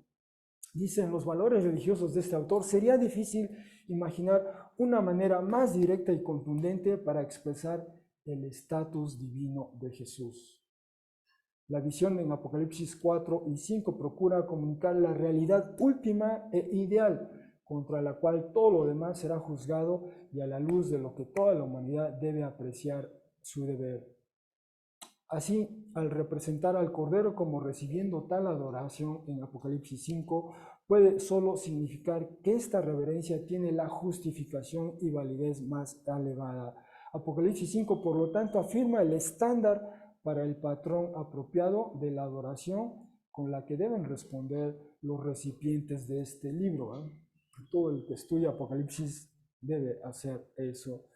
Dicen los valores religiosos de este autor: sería difícil imaginar una manera más directa y contundente para expresar el estatus divino de Jesús. La visión en Apocalipsis 4 y 5 procura comunicar la realidad última e ideal, contra la cual todo lo demás será juzgado, y a la luz de lo que toda la humanidad debe apreciar su deber. Así, al representar al Cordero como recibiendo tal adoración en Apocalipsis 5, puede solo significar que esta reverencia tiene la justificación y validez más elevada. Apocalipsis 5, por lo tanto, afirma el estándar para el patrón apropiado de la adoración con la que deben responder los recipientes de este libro. Todo el que estudia Apocalipsis debe hacer eso.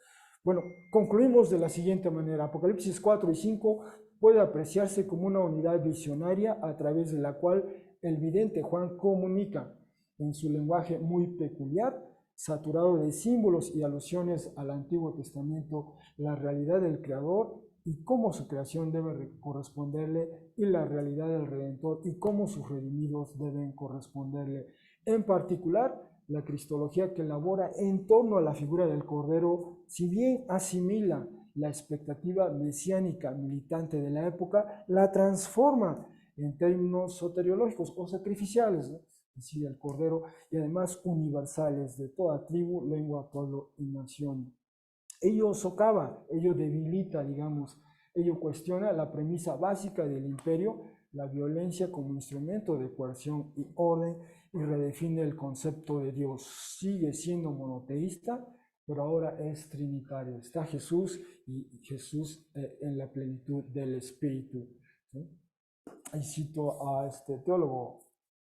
Bueno, concluimos de la siguiente manera: Apocalipsis 4 y 5 puede apreciarse como una unidad visionaria a través de la cual el vidente Juan comunica en su lenguaje muy peculiar, saturado de símbolos y alusiones al Antiguo Testamento, la realidad del Creador y cómo su creación debe corresponderle, y la realidad del Redentor y cómo sus redimidos deben corresponderle. En particular, la cristología que elabora en torno a la figura del Cordero, si bien asimila la expectativa mesiánica militante de la época, la transforma en términos soteriológicos o sacrificiales, ¿no? Es decir, el Cordero, y además universales de toda tribu, lengua, pueblo y nación. Ello socava, ello debilita, digamos, ello cuestiona la premisa básica del imperio, la violencia como instrumento de coerción y orden, y redefine el concepto de Dios. Sigue siendo monoteísta, pero ahora es trinitario. Está Jesús y Jesús en la plenitud del Espíritu, ¿sí? Y cito a este teólogo,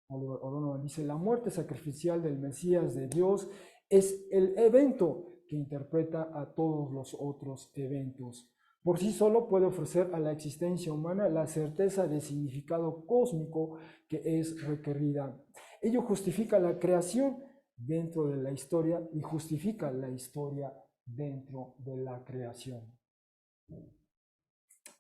O'Donovan, dice: la muerte sacrificial del Mesías de Dios es el evento que interpreta a todos los otros eventos. Por sí solo puede ofrecer a la existencia humana la certeza de significado cósmico que es requerida. Ello justifica la creación dentro de la historia y justifica la historia dentro de la creación.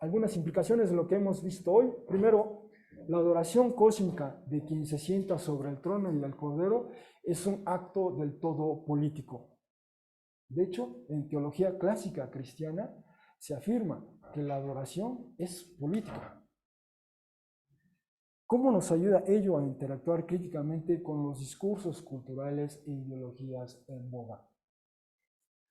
Algunas implicaciones de lo que hemos visto hoy. Primero, la adoración cósmica de quien se sienta sobre el trono y del Cordero es un acto del todo político. De hecho, en teología clásica cristiana se afirma que la adoración es política. ¿Cómo nos ayuda ello a interactuar críticamente con los discursos culturales e ideologías en boga?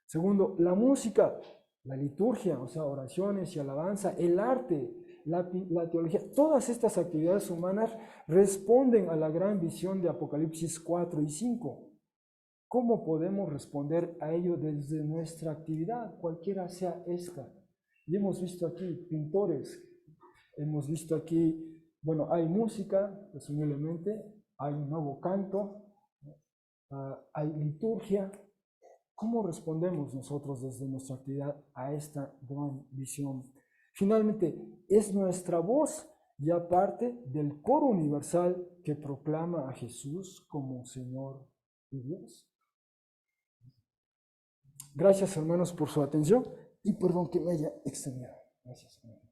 Segundo, la música, la liturgia, o sea, oraciones y alabanza, el arte, la teología, todas estas actividades humanas responden a la gran visión de Apocalipsis 4 y 5. ¿Cómo podemos responder a ello desde nuestra actividad, cualquiera sea esta? Y hemos visto aquí pintores, hemos visto aquí, bueno, hay música, presumiblemente, hay un nuevo canto, hay liturgia. ¿Cómo respondemos nosotros desde nuestra actividad a esta gran visión? Finalmente, es nuestra voz ya parte del coro universal que proclama a Jesús como Señor y Dios. Gracias, hermanos, por su atención y perdón que me haya extendido. Gracias, hermanos.